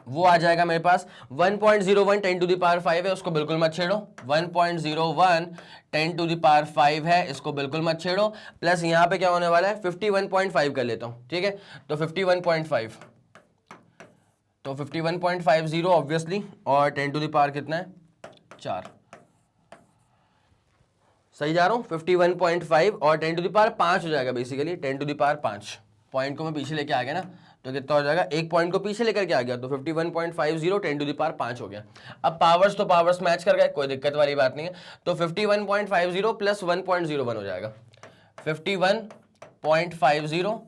वो आ जाएगा मेरे पास 1.01 10 टू द पावर 5 है, उसको बिल्कुल मत छेड़ो, 1.01 10 टू द पावर 5 है, इसको बिल्कुल मत छेड़ो, प्लस यहाँ पे क्या होने वाला है, 51.5 कर लेता हूँ। ठीक है, तो 51.5, तो 51.50 ऑब्वियसली, और 10 टू द पावर कितना है, 4, सही जा रहा हूँ, 51.5 और 10 टू द पावर 5 हो जाएगा, basically 10 to the power 5। Point को मैं पीछे लेके आ गया ना, तो कितना हो जाएगा, एक पॉइंट को पीछे लेकर के आ गया, तो 51.50 10 टू द पावर 5 हो गया। अब पावर्स तो पावर्स मैच कर गए, कोई दिक्कत वाली बात नहीं है, तो 51.50 प्लस 1.01 हो जाएगा, 51.50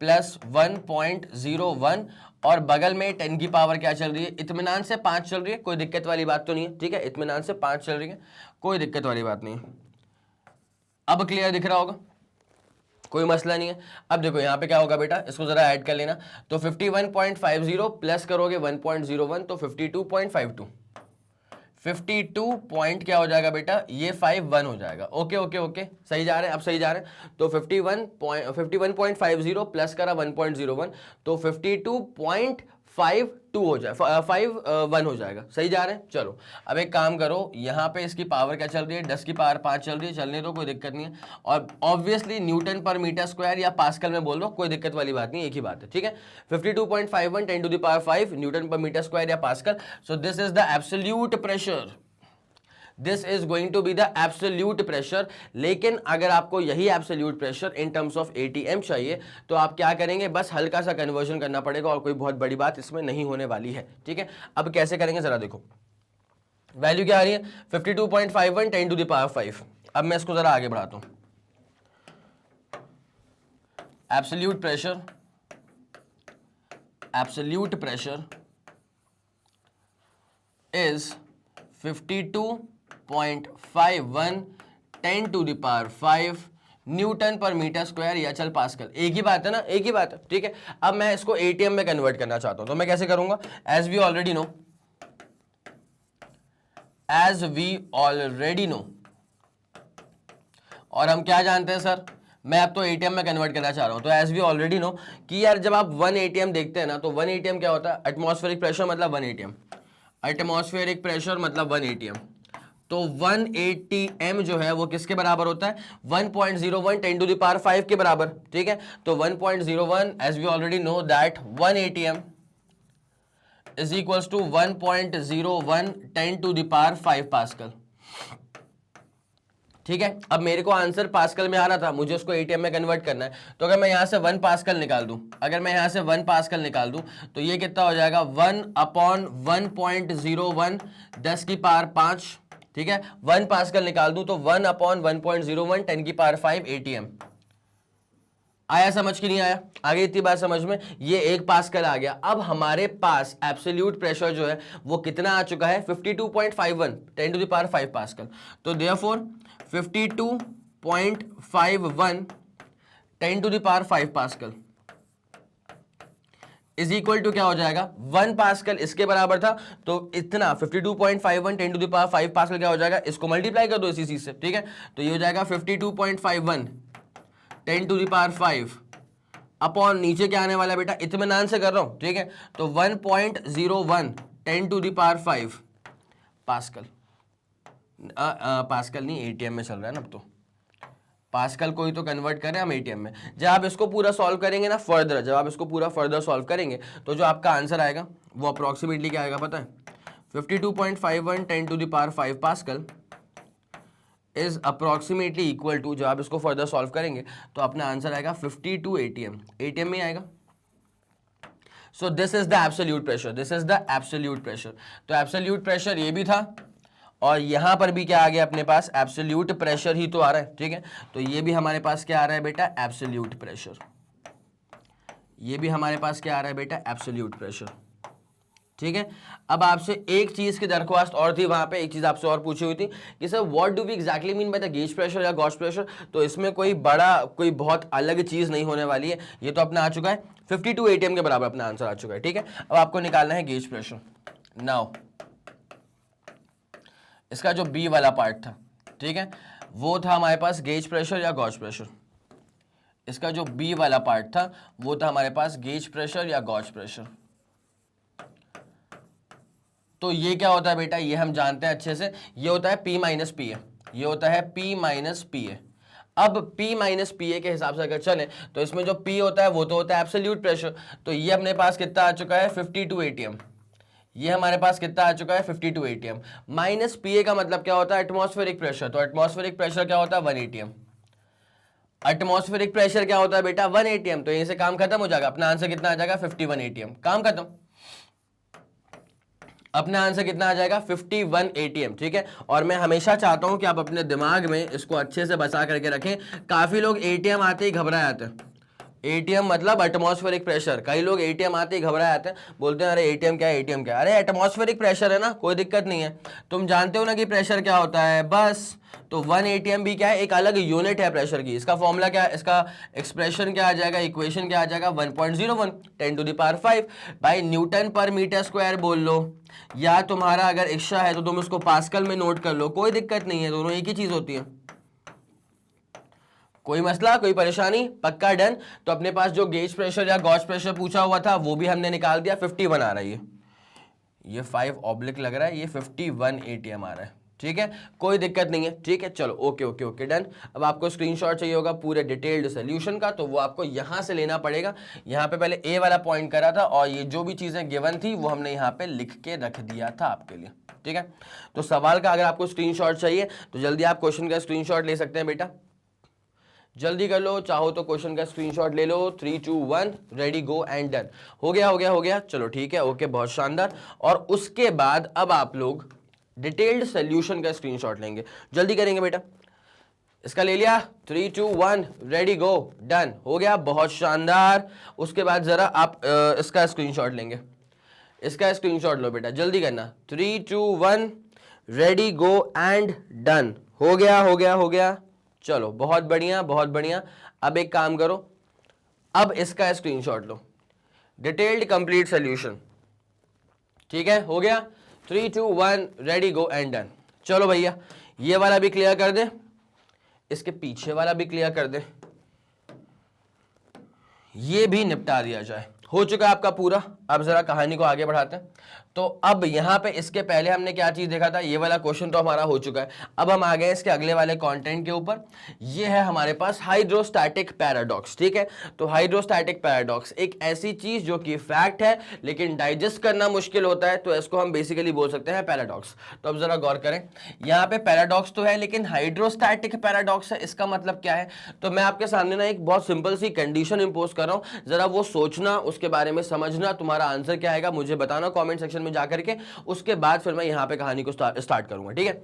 प्लस 1.01, और बगल में 10 की पावर क्या चल रही है, इत्मीनान से 5 चल रही है, कोई दिक्कत वाली बात तो नहीं है। ठीक है, इत्मीनान से 5 चल रही है, कोई दिक्कत वाली बात नहीं है। अब क्लियर दिख रहा होगा, कोई मसला नहीं है। अब देखो यहाँ पे क्या होगा बेटा, इसको जरा ऐड कर लेना, तो 51.50 प्लस करोगे 1.01, तो 52.52, 52 पॉइंट क्या हो जाएगा बेटा, ये 51 हो जाएगा। ओके ओके ओके, सही जा रहे हैं, अब सही जा रहे हैं। तो 51.50 प्लस करा 1.01, तो 52.52 हो जाए, 51 हो जाएगा, सही जा रहे हैं। चलो अब एक काम करो, यहाँ पे इसकी पावर क्या चल रही है, 10 की पावर 5 चल रही है, चलने दो, कोई दिक्कत नहीं है, और obviously Newton per metre square या पास्कल में बोल दो, कोई दिक्कत वाली बात नहीं, एक ही बात है। ठीक है, 52.51 10 to the power 5 newton per metre square या pascal, so this is the absolute pressure, this is going to be the absolute pressure. लेकिन अगर आपको यही absolute pressure in terms of ATM चाहिए तो आप क्या करेंगे, बस हल्का सा कन्वर्जन करना पड़ेगा और कोई बहुत बड़ी बात इसमें नहीं होने वाली है, ठीक है। अब कैसे करेंगे जरा देखो, वैल्यू क्या आ रही है 52.51 10 टू द पावर 5। अब मैं इसको जरा आगे बढ़ाता हूं। Absolute pressure is 52.51 10 to the power 5 newton per metre square या चल पास्कल। एक ही बात है ना, एक ही बात है, ठीक है। अब मैं इसको एटीएम में कन्वर्ट करना चाहता हूं, तो मैं कैसे करूंगा, एज वी ऑलरेडी नो, और हम क्या जानते हैं सर, मैं अब तो एटीएम में कन्वर्ट करना चाह रहा हूं, तो एज वी ऑलरेडी नो कि यार जब आप 1 एटीएम देखते हैं ना, तो 1 एटीएम क्या होता है, एटमॉस्फेरिक प्रेशर मतलब 1 एटीएम, एटमॉस्फेरिक प्रेशर मतलब 1 एटीएम। तो 1 एटीएम जो है वो किसके बराबर होता है, 1.01 10 टू द पावर 5 के बराबर, ठीक है। तो 1.01 as we already know that 1 ATM is equals to 1.01 10 to the power 5 pascal, ठीक है। अब मेरे को आंसर पास्कल में आ रहा था, मुझे उसको एटीएम में कन्वर्ट करना है, तो अगर मैं यहां से 1 पास्कल निकाल दूं, तो ये कितना हो जाएगा 1/1.01 10 की पावर 5, ठीक है। 1 पास्कल निकाल दूं तो 1/1.01 10 की पावर 5 एटीएम। आया समझ कि नहीं आया, आगे इतनी बात समझ में, ये 1 पास्कल आ गया। अब हमारे पास एब्सोल्यूट प्रेशर जो है वो कितना आ चुका है 52.51 10 टू द पावर 5 पास्कल। तो therefore 52.51 10 to the power 5 pascal is equal to क्या हो जाएगा 1 पास्कल, इसके बराबर था, तो इतना 52.51 10 टू द पावर 5 पास्कल क्या हो जाएगा, इसको मल्टीप्लाई कर दो इसी चीज से, ठीक है। तो ये हो जाएगा 52.51 10 टू द पावर 5 अपॉन नीचे क्या आने वाला है बेटा, इत्मीनान से कर रहा हूं, ठीक है। तो 1.01 10 to the power 5 pascal, pascal नहीं एटीएम में चल रहा है ना, अब तो पास्कल को ही तो कन्वर्ट करें हम एटीएम में। जब आप इसको पूरा सॉल्व करेंगे ना फर्दर, जब आप इसको पूरा फर्दर सॉल्व करेंगे तो जो आपका आंसर आएगा वो अप्रोक्सीमेटली क्या आएगा पता है, 52.51 10 to the power 5 pascal is approximately equal to, जब आप इसको फर्दर सॉल्व करेंगे तो अपना आंसर आएगा 52 एटीएम, एटीएम में आएगा। सो this is the absolute pressure, this is the absolute pressure. तो एब्सोल्यूट प्रेशर ये भी था और यहां पर भी क्या आ गया अपने पास, एब्सोल्यूट प्रेशर ही तो आ रहा है, ठीक है। तो ये भी हमारे पास क्या आ रहा है बेटा, एब्सोल्यूट प्रेशर। ये भी हमारे पास क्या आ रहा है बेटा, एब्सोल्यूट प्रेशर, ठीक है। अब आपसे एक चीज की दरख्वास्त और थी, वहां पे एक चीज आपसे और पूछी हुई थी कि sir what do we exactly mean by the gauge pressure या गॉस प्रेशर। तो इसमें कोई बहुत अलग चीज नहीं होने वाली है, ये तो अपना आ चुका है 52 एटीएम के बराबर अपना आंसर आ चुका है, ठीक है। अब आपको निकालना है गेज प्रेशर। नाउ इसका जो बी वाला पार्ट था, ठीक है, वो था हमारे पास गेज प्रेशर या गॉज प्रेशर। इसका जो बी वाला पार्ट था वो था हमारे पास गेज प्रेशर या गॉज प्रेशर। तो ये क्या होता है बेटा, ये हम जानते हैं अच्छे से, ये होता है P माइनस पी ए, ये होता है P माइनस पी ए। अब P माइनस पी ए के हिसाब से अगर चले तो इसमें जो P होता है वो तो होता है एब्सोल्यूट प्रेशर। तो ये अपने पास कितना आ चुका है 52 एटीएम, ये हमारे पास कितना आ चुका है 52 एटीएम। माइनस पी ए का मतलब क्या होता है एटमॉस्फेरिक प्रेशर, तो एटमॉस्फेरिक प्रेशर क्या होता है 1 एटीएम। एटमॉस्फेरिक प्रेशर क्या होता है बेटा 1 एटीएम, तो यहीं से काम खत्म हो जाएगा, अपना आंसर कितना आ जाएगा 51 एटीएम, काम खत्म। अपना आंसर कितना आ जाएगा 51 एटीएम, ठीक है। और मैं हमेशा चाहता हूं कि आप अपने दिमाग में इसको अच्छे से बचा करके रखें। काफी लोग एटीएम आते ही घबरा जाते हैं, एटीएम मतलब एटमॉस्फेरिक प्रेशर। कई लोग एटीएम आते ही घबरा जाते हैं, बोलते हैं अरे एटीएम क्या है, एटीएम क्या है। अरे एटमॉस्फेरिक प्रेशर है ना, कोई दिक्कत नहीं है, तुम जानते हो ना कि प्रेशर क्या होता है बस। तो 1 एटीएम भी क्या है, एक अलग यूनिट है प्रेशर की। इसका फॉर्मूला क्या है, इसका एक्सप्रेशन क्या आ जाएगा, इक्वेशन क्या आ जाएगा 1.01 10 to the power 5 by newton per metre square बोल लो, या तुम्हारा अगर इच्छा है तो तुम उसको पास्कल में नोट कर लो, कोई दिक्कत नहीं है, दोनों एक ही चीज होती है। कोई मसला, कोई परेशानी, पक्का डन। तो अपने पास जो गेज प्रेशर या गॉज प्रेशर पूछा हुआ था वो भी हमने निकाल दिया, 51 आ रहा है, ये 5 ऑब्लिक लग रहा है, ये 51 एटीएम आ रहा है, ठीक है, कोई दिक्कत नहीं है। ठीक है, चलो ओके ओके ओके डन। अब आपको स्क्रीनशॉट चाहिए होगा पूरे डिटेल्ड सोल्यूशन का, तो वो आपको यहां से लेना पड़ेगा। यहां पे पहले ए वाला पॉइंट करा था और ये जो भी चीजें गिवन थी वो हमने यहाँ पे लिख के रख दिया था आपके लिए। ठीक है, तो सवाल का अगर आपको स्क्रीनशॉट चाहिए तो जल्दी आप क्वेश्चन का स्क्रीनशॉट ले सकते हैं बेटा, जल्दी कर लो, चाहो तो क्वेश्चन का स्क्रीनशॉट ले लो। 3 2 1 रेडी गो एंड डन। हो गया हो गया हो गया, चलो ठीक है, ओके बहुत शानदार। और उसके बाद अब आप लोग डिटेल्ड सोल्यूशन का स्क्रीनशॉट लेंगे, जल्दी करेंगे बेटा। इसका ले लिया, 3 2 1 रेडी गो डन, हो गया बहुत शानदार। उसके बाद जरा आप इसका स्क्रीनशॉट लेंगे, इसका स्क्रीनशॉट लो बेटा, जल्दी करना। 3 2 1 रेडी गो एंड डन, हो गया हो गया हो गया, चलो बहुत बढ़िया बहुत बढ़िया। अब एक काम करो, अब इसका स्क्रीनशॉट लो, डिटेल्ड कंप्लीट सोल्यूशन। ठीक है, हो गया। 3 2 1 रेडी गो एंड डन। चलो भैया ये वाला भी क्लियर कर दे, इसके पीछे वाला भी क्लियर कर दे, ये भी निपटा दिया जाए। हो चुका है आपका पूरा। अब जरा कहानी को आगे बढ़ाते हैं। तो अब यहां पे इसके पहले हमने क्या चीज देखा था, ये वाला क्वेश्चन तो हमारा हो चुका है। अब हम आ गए इसके अगले वाले कंटेंट के ऊपर। ये है हमारे पास हाइड्रोस्टैटिक पैराडॉक्स। ठीक है, तो हाइड्रोस्टैटिक पैराडॉक्स एक ऐसी चीज जो कि फैक्ट है लेकिन डाइजेस्ट करना मुश्किल होता है, तो इसको हम बेसिकली बोल सकते हैं पैराडॉक्स। तो अब जरा गौर करें, यहाँ पे पैराडॉक्स तो है लेकिन हाइड्रोस्टैटिक पैराडॉक्स है, इसका मतलब क्या है? तो मैं आपके सामने ना एक बहुत सिंपल सी कंडीशन इंपोज कर रहा हूं, जरा वो सोचना, उसके बारे में समझना, तुम्हारा आंसर क्या आएगा मुझे बताना कमेंट सेक्शन में जाकर के। उसके बाद फिर मैं यहां पे कहानी को स्टार्ट करूंगा। ठीक है,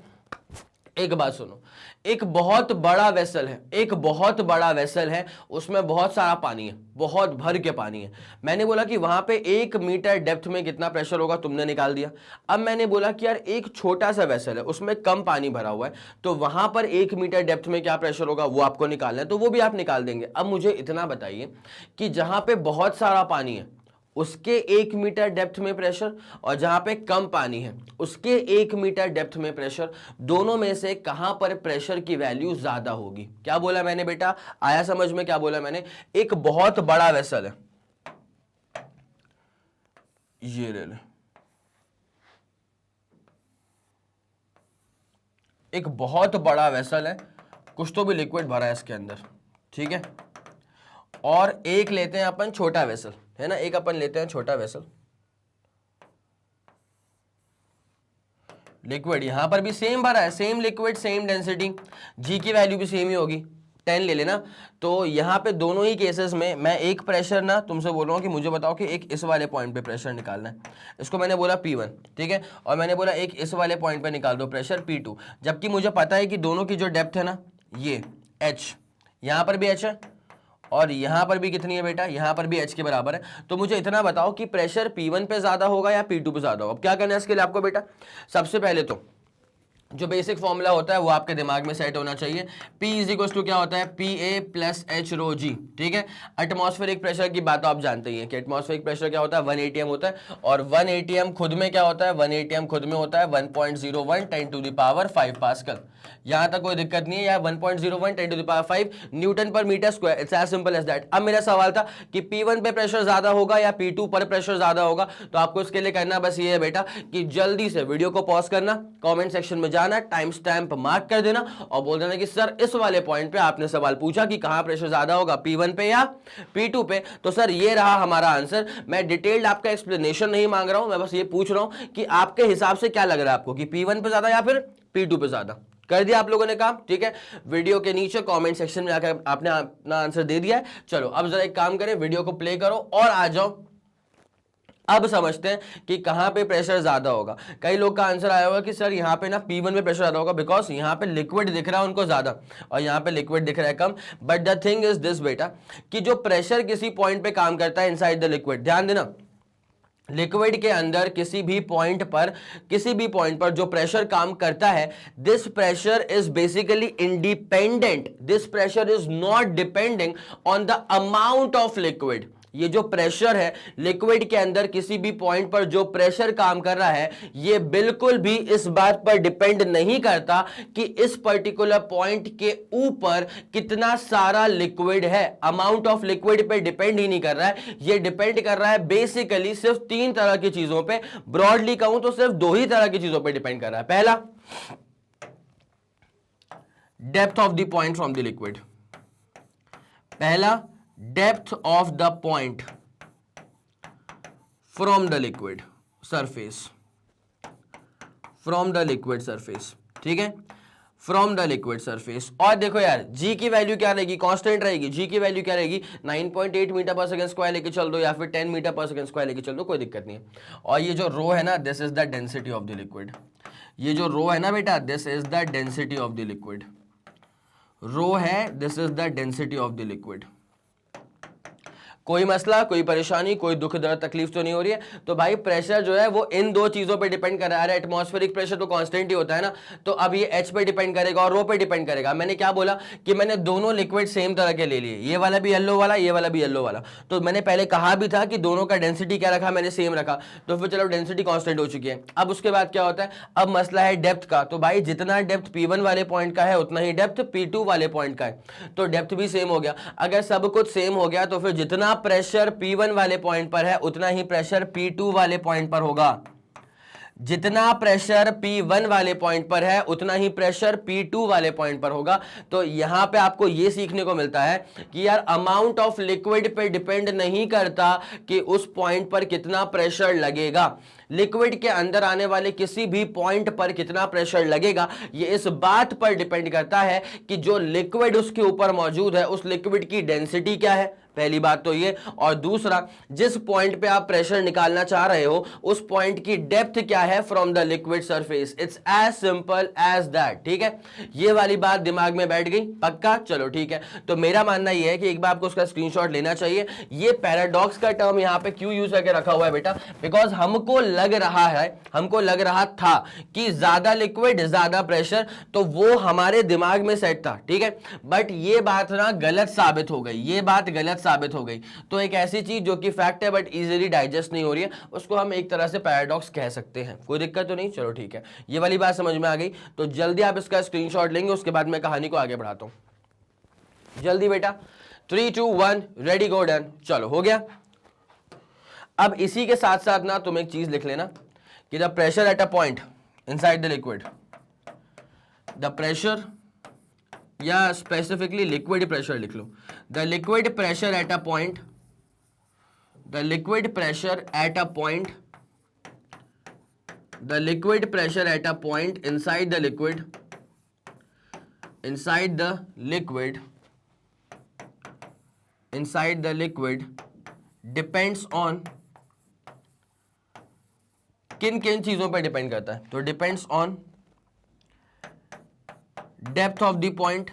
एक बात सुनो, एक बहुत बड़ा वेसल है, एक बहुत बड़ा वेसल है, उसमें बहुत सारा पानी है, बहुत भर के पानी है। मैंने बोला कि वहां पे 1 मीटर डेप्थ में कितना प्रेशर होगा, तुमने निकाल दिया। अब मैंने बोला कि यार एक छोटा सा वेसल है, उसमें कम पानी भरा हुआ है, तो वहां पर 1 मीटर डेप्थ में क्या प्रेशर होगा वो आपको निकालना है, तो वो भी आप निकाल देंगे। अब मुझे इतना बताइए कि जहां पे बहुत सारा पानी है उसके 1 मीटर डेप्थ में प्रेशर, और जहां पे कम पानी है उसके 1 मीटर डेप्थ में प्रेशर, दोनों में से कहां पर प्रेशर की वैल्यू ज्यादा होगी? क्या बोला मैंने बेटा, आया समझ में क्या बोला मैंने? एक बहुत बड़ा वेसल है, ये ले ले, एक बहुत बड़ा वेसल है, कुछ तो भी लिक्विड भरा है इसके अंदर। ठीक है, और एक लेते हैं अपन छोटा वेसल, है ना, एक अपन लेते हैं छोटा वेसल, लिक्विड यहां पर भी सेम भरा है, सेम लिक्विड सेम डेंसिटी, जी की वैल्यू भी सेम ही होगी, 10 ले लेना। तो यहां पे दोनों ही केसेस में मैं एक प्रेशर ना तुमसे बोल रहा हूं कि मुझे बताओ कि एक इस वाले पॉइंट पे प्रेशर निकालना है, इसको मैंने बोला P1। ठीक है, और मैंने बोला एक इस वाले पॉइंट पे निकाल दो प्रेशर P2, जबकि मुझे पता है कि दोनों की जो डेप्थ है ना, ये H, यहां पर भी H है और यहां पर भी कितनी है बेटा, यहां पर भी H के बराबर है। तो मुझे इतना बताओ कि प्रेशर P1 पे ज्यादा होगा या P2 पे ज्यादा होगा? अब क्या करना है इसके लिए आपको बेटा, सबसे पहले तो जो बेसिक फॉर्मूला होता है वो आपके दिमाग में सेट होना चाहिए। P इज इक्वल टू क्या होता है, PA plus H rho G। ठीक है, एटमॉस्फेरिक प्रेशर की बात तो आप जानते ही हैं कि एटमॉस्फेरिक प्रेशर क्या होता है, 1 atm होता है, और 1 atm खुद में क्या होता है, 1 atm खुद में होता है 1.01 10 टू द पावर 5 पास्कल। यहां तक कोई दिक्कत नहीं है, या 1.01 10 to the power 5 newton per metre square, it's as simple as that. अब मेरा सवाल था कि P1 पे प्रेशर ज्यादा होगा या P2 पर प्रेशर ज्यादा होगा, तो आपको इसके लिए करना बस ये है बेटा कि जल्दी से वीडियो को पॉज करना, कमेंट सेक्शन में जाना, टाइम स्टैम्प मार्क कर देना और बोल देना कि सर इस वाले पॉइंट पे आपने सवाल पूछा कि कहां प्रेशर ज्यादा होगा, P1 पे या P2 पे। तो सर ये रहा हमारा आंसर। मैं डिटेल्ड आपका एक्सप्लेनेशन नहीं मांग रहा हूं, मैं बस ये पूछ रहा हूं कि आपके हिसाब से क्या लग रहा है आपको कि P1 पे ज्यादा या फिर P2 पे ज्यादा। कर दिया आप लोगों ने काम? ठीक है, वीडियो के नीचे कमेंट सेक्शन में जाकर आपने अपना आंसर दे दिया है। चलो अब जरा एक काम करें, वीडियो को प्ले करो और आ जाओ। अब समझते हैं कि कहां पे प्रेशर ज्यादा होगा। कई लोग का आंसर आया होगा कि सर यहां पे ना P1 में प्रेशर ज्यादा होगा बिकॉज यहां पे लिक्विड दिख रहा है उनको ज्यादा और यहां पे लिक्विड दिख रहा है कम। But the thing is this बेटा कि जो प्रेशर किसी पॉइंट पे काम करता है इनसाइड द लिक्विड, ध्यान देना, लिक्विड के अंदर किसी भी पॉइंट पर जो प्रेशर काम करता है, this pressure is basically independent, this pressure is not depending on the amount of liquid. ये जो प्रेशर है लिक्विड के अंदर किसी भी पॉइंट पर जो प्रेशर काम कर रहा है, ये बिल्कुल भी इस बात पर डिपेंड नहीं करता कि इस पर्टिकुलर पॉइंट के ऊपर कितना सारा लिक्विड है। अमाउंट ऑफ लिक्विड पे डिपेंड ही नहीं कर रहा है, ये डिपेंड कर रहा है बेसिकली सिर्फ 3 तरह की चीजों पे। ब्रॉडली कहूं तो सिर्फ 2 ही तरह की चीजों पे डिपेंड कर रहा है। पहला, depth of the point from the liquid. पहला, depth of the point from the liquid surface, from the liquid surface, ठीक है, फ्रॉम द लिक्विड सरफेस। और देखो यार, जी की वैल्यू क्या रहेगी, कांस्टेंट रहेगी। जी की वैल्यू क्या रहेगी, 9.8 मीटर पर सेकंड स्क्वायर लेके चल दो या फिर 10 मीटर पर सेकंड स्क्वायर लेके चल दो, कोई दिक्कत नहीं है। और ये जो रो है ना, this is the density of the liquid. ये जो रो है ना बेटा, this is the density of the liquid. Rho है, this is the density of the liquid. कोई मसला, कोई परेशानी, कोई दुख दर्द तकलीफ तो नहीं हो रही है? तो भाई प्रेशर जो है वो इन दो चीजों पे डिपेंड कर रहा है। एटमॉस्फेरिक प्रेशर तो कांस्टेंट ही होता है ना, तो अब ये एच पे डिपेंड करेगा और रो पे डिपेंड करेगा। मैंने क्या बोला कि मैंने दोनों लिक्विड सेम तरह के ले लिए, ये वाला भी येलो वाला, ये वाला भी येलो वाला। तो मैंने पहले कहा भी था कि दोनों का डेंसिटी क्या रखा, मैंने सेम रखा, तो फिर चलो डेंसिटी कांस्टेंट हो चुकी है। अब उसके बाद क्या होता है, अब मसला है डेप्थ का। तो भाई जितना डेप्थ P1 वाले पॉइंट का है उतना ही डेप्थ P2 वाले पॉइंट का है, तो डेप्थ भी सेम हो गया। अगर सब कुछ सेम हो गया तो फिर जितना प्रेशर P1 वाले पॉइंट पर है उतना ही प्रेशर P2 वाले पॉइंट पर होगा। जितना प्रेशर P1 वाले पॉइंट पर है उतना ही प्रेशर P2 वाले पॉइंट पर होगा। तो यहां पे आपको यह सीखने को मिलता है कि यार अमाउंट ऑफ लिक्विड पे डिपेंड नहीं करता कि उस पॉइंट पर कितना प्रेशर लगेगा। लिक्विड के अंदर आने वाले किसी भी पॉइंट पर कितना प्रेशर लगेगा ये इस बात पर डिपेंड करता है कि जो लिक्विड उसके ऊपर मौजूद है उस लिक्विड की डेंसिटी क्या है, पहली बात तो ये। और दूसरा, जिस पॉइंट पे आप प्रेशर निकालना चाह रहे हो उस पॉइंट की डेप्थ क्या है from the liquid surface. It's as simple as that, ठीक है। ये वाली बात दिमाग में बैठ गई, पक्का? चलो ठीक है। तो मेरा मानना यह है कि एक बार आपको उसका स्क्रीनशॉट लेना चाहिए। ये पैराडॉक्स का टर्म यहां पे क्यों यूज करके रखा हुआ है बेटा, बिकॉज हमको लग रहा था कि ज्यादा लिक्विड ज्यादा प्रेशर, तो वो हमारे दिमाग में सेट था, ठीक है। बट ये बात ना गलत साबित हो गई, ये बात गलत साबित हो गई। तो एक ऐसी चीज जो कि फैक्ट है बट इजीली डाइजेस्ट नहीं हो रही है, उसको हम एक तरह से पैराडॉक्स कह सकते हैं। कोई दिक्कत तो नहीं? चलो ठीक है, ये वाली बात समझ में आ गई। तो जल्दी आप इसका स्क्रीनशॉट लेंगे, उसके बाद मैं कहानी को आगे बढ़ाता हूं। जल्दी बेटा, 3, 2, 1 रेडी गो डन। चलो हो गया। अब इसी के साथ साथ ना तुम एक चीज लिख लेना कि the pressure at a point inside the liquid, the pressure या स्पेसिफिकली लिक्विड प्रेशर लिख लो, the liquid pressure at a point, the liquid pressure at a point, the liquid pressure at a point inside the liquid, inside the liquid depends on, किन किन चीजों पर depend करता है? तो depends on depth of the point,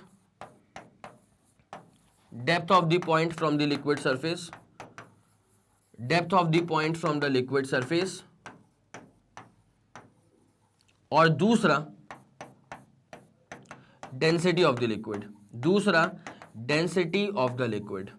depth of the point from the liquid surface, depth of the point from the liquid surface, और दूसरा density of the liquid, दूसरा डेंसिटी ऑफ द लिक्विड।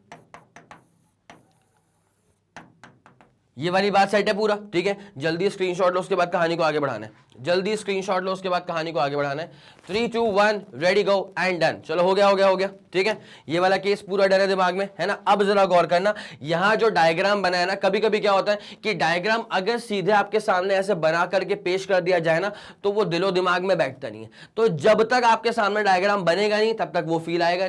ये वाली बात set है पूरा, ठीक है। जल्दी स्क्रीनशॉट लो, उसके बाद कहानी को आगे बढ़ाना है। जल्दी स्क्रीनशॉट लो, उसके बाद कहानी को आगे बढ़ाना है। 3, 2, 1 रेडी गो एंड डन। चलो हो गया, ठीक है। ये वाला केस पूरा डर है दिमाग में, है ना। अब जरा गौर करना, यहां जो डायग्राम बना है ना, कभी कभी क्या होता है कि डायग्राम अगर सीधे आपके सामने ऐसे बना करके पेश कर दिया जाए ना तो वो दिलो दिमाग में बैठता नहीं है। तो जब तक आपके सामने डायग्राम बनेगा नहीं तब तक वो फील आएगा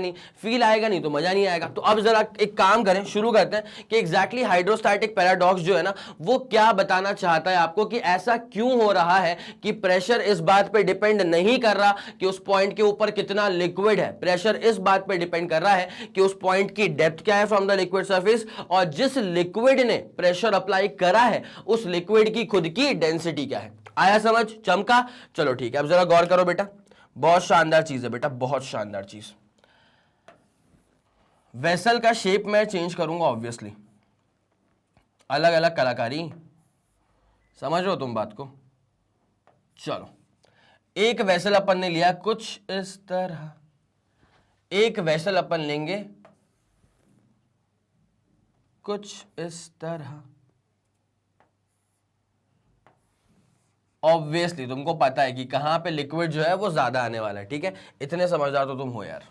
नहीं तो मजा नहीं आएगा। तो अब जरा एक काम करें, शुरू करते हैं कि एग्जैक्टली हाइड्रोस्टैटिक पैराडॉक्स जो है ना वो क्या बताना चाहता है आपको, कि ऐसा क्यों हो रहा है कि प्रेशर इस बात पे डिपेंड नहीं कर रहा कि उस पॉइंट के ऊपर कितना लिक्विड है। प्रेशर इस बात पे डिपेंड कर रहा है कि उस पॉइंट की डेप्थ क्या है फ्रॉम द लिक्विड सरफेस, और जिस लिक्विड ने प्रेशर अप्लाई करा है उस लिक्विड की खुद की डेंसिटी क्या है। आया समझ? चमका? चलो ठीक है। अब जरा गौर करो बेटा, बहुत शानदार चीज है बेटा, बहुत शानदार चीज। वेसल का शेप मैं चेंज करूंगा ऑब्वियसली, अलग अलग कलाकारी, समझ रहे हो तुम बात को। चलो, एक वेसल अपन ने लिया कुछ इस तरह, एक वेसल अपन लेंगे कुछ इस तरह। ऑब्वियसली तुमको पता है कि कहां पे लिक्विड जो है वो ज्यादा आने वाला है, ठीक है। इतने समझदार तो तुम हो यार।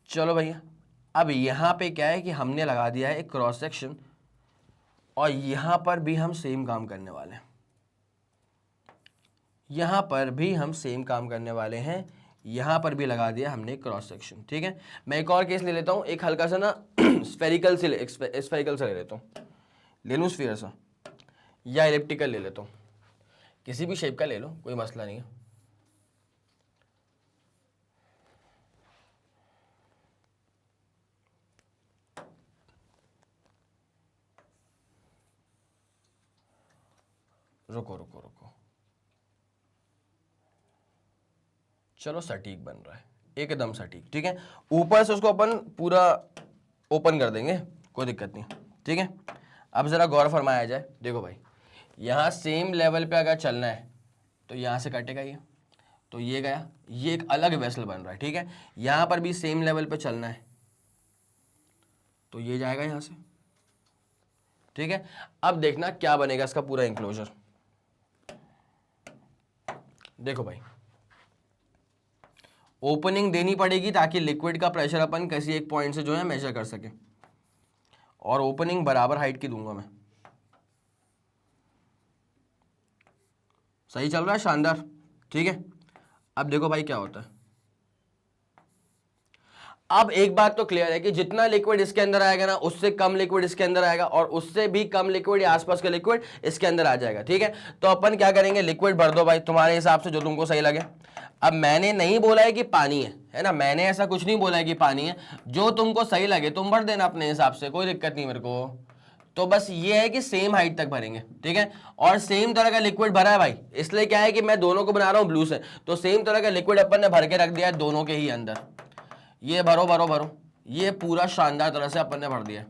चलो भैया, अब यहां पे क्या है कि हमने लगा दिया है एक क्रॉस सेक्शन, और यहां पर भी हम सेम काम करने वाले हैं, यहां पर भी हम सेम काम करने वाले हैं। यहां पर भी लगा दिया हमने क्रॉस सेक्शन। ठीक है, मैं एक और केस ले लेता हूं, एक हल्का सा ना स्फेरिकल से ले लेता हूं, ले लूं स्फीयर सा या इलिप्टिकल ले लेता हूं, किसी भी शेप का ले लो, कोई मसला नहीं है। रुको रुको रुको, चलो सटीक बन रहा है, एकदम सटीक। ठीक है, ऊपर से उसको अपन पूरा ओपन कर देंगे, कोई दिक्कत नहीं। ठीक है, अब जरा गौर फरमाया जाए। देखो भाई, यहां सेम लेवल पे अगर चलना है तो यहां से कटेगा ये, तो ये गया, ये एक अलग वेसल बन रहा है। ठीक है, यहां पर भी सेम लेवल पे चलना है तो ये जाएगा यहां से। ठीक है, अब देखना क्या बनेगा इसका पूरा इंक्लोजर। देखो भाई, ओपनिंग देनी पड़ेगी ताकि लिक्विड का प्रेशर अपन किसी एक पॉइंट से जो है मेजर कर सके, और ओपनिंग बराबर हाइट की दूंगा मैं। सही चल रहा है, शानदार। ठीक है, अब देखो भाई क्या होता है। अब एक बात तो क्लियर है कि जितना लिक्विड इसके अंदर आएगा ना, उससे कम लिक्विड इसके अंदर आएगा, और उससे भी कम लिक्विड या आसपास का लिक्विड इसके अंदर आ जाएगा। ठीक है, तो अपन क्या करेंगे, लिक्विड भर दो भाई तुम्हारे हिसाब से जो तुमको सही लगे। अब मैंने नहीं बोला है कि पानी है ना, मैंने ऐसा कुछ नहीं बोला है कि पानी है, जो तुमको सही लगे तुम भर देना अपने हिसाब से, कोई दिक्कत नहीं मेरे को। तो बस ये है कि सेम हाइट तक भरेंगे। ठीक है, और सेम तरह का लिक्विड भरा है भाई, इसलिए क्या है कि मैं दोनों को बना रहा हूं ब्लू से, तो सेम तरह का लिक्विड अपन ने भर के रख दिया है दोनों के ही अंदर। ये भरो भरो भरो, ये पूरा शानदार तरह से अपन ने भर दिया।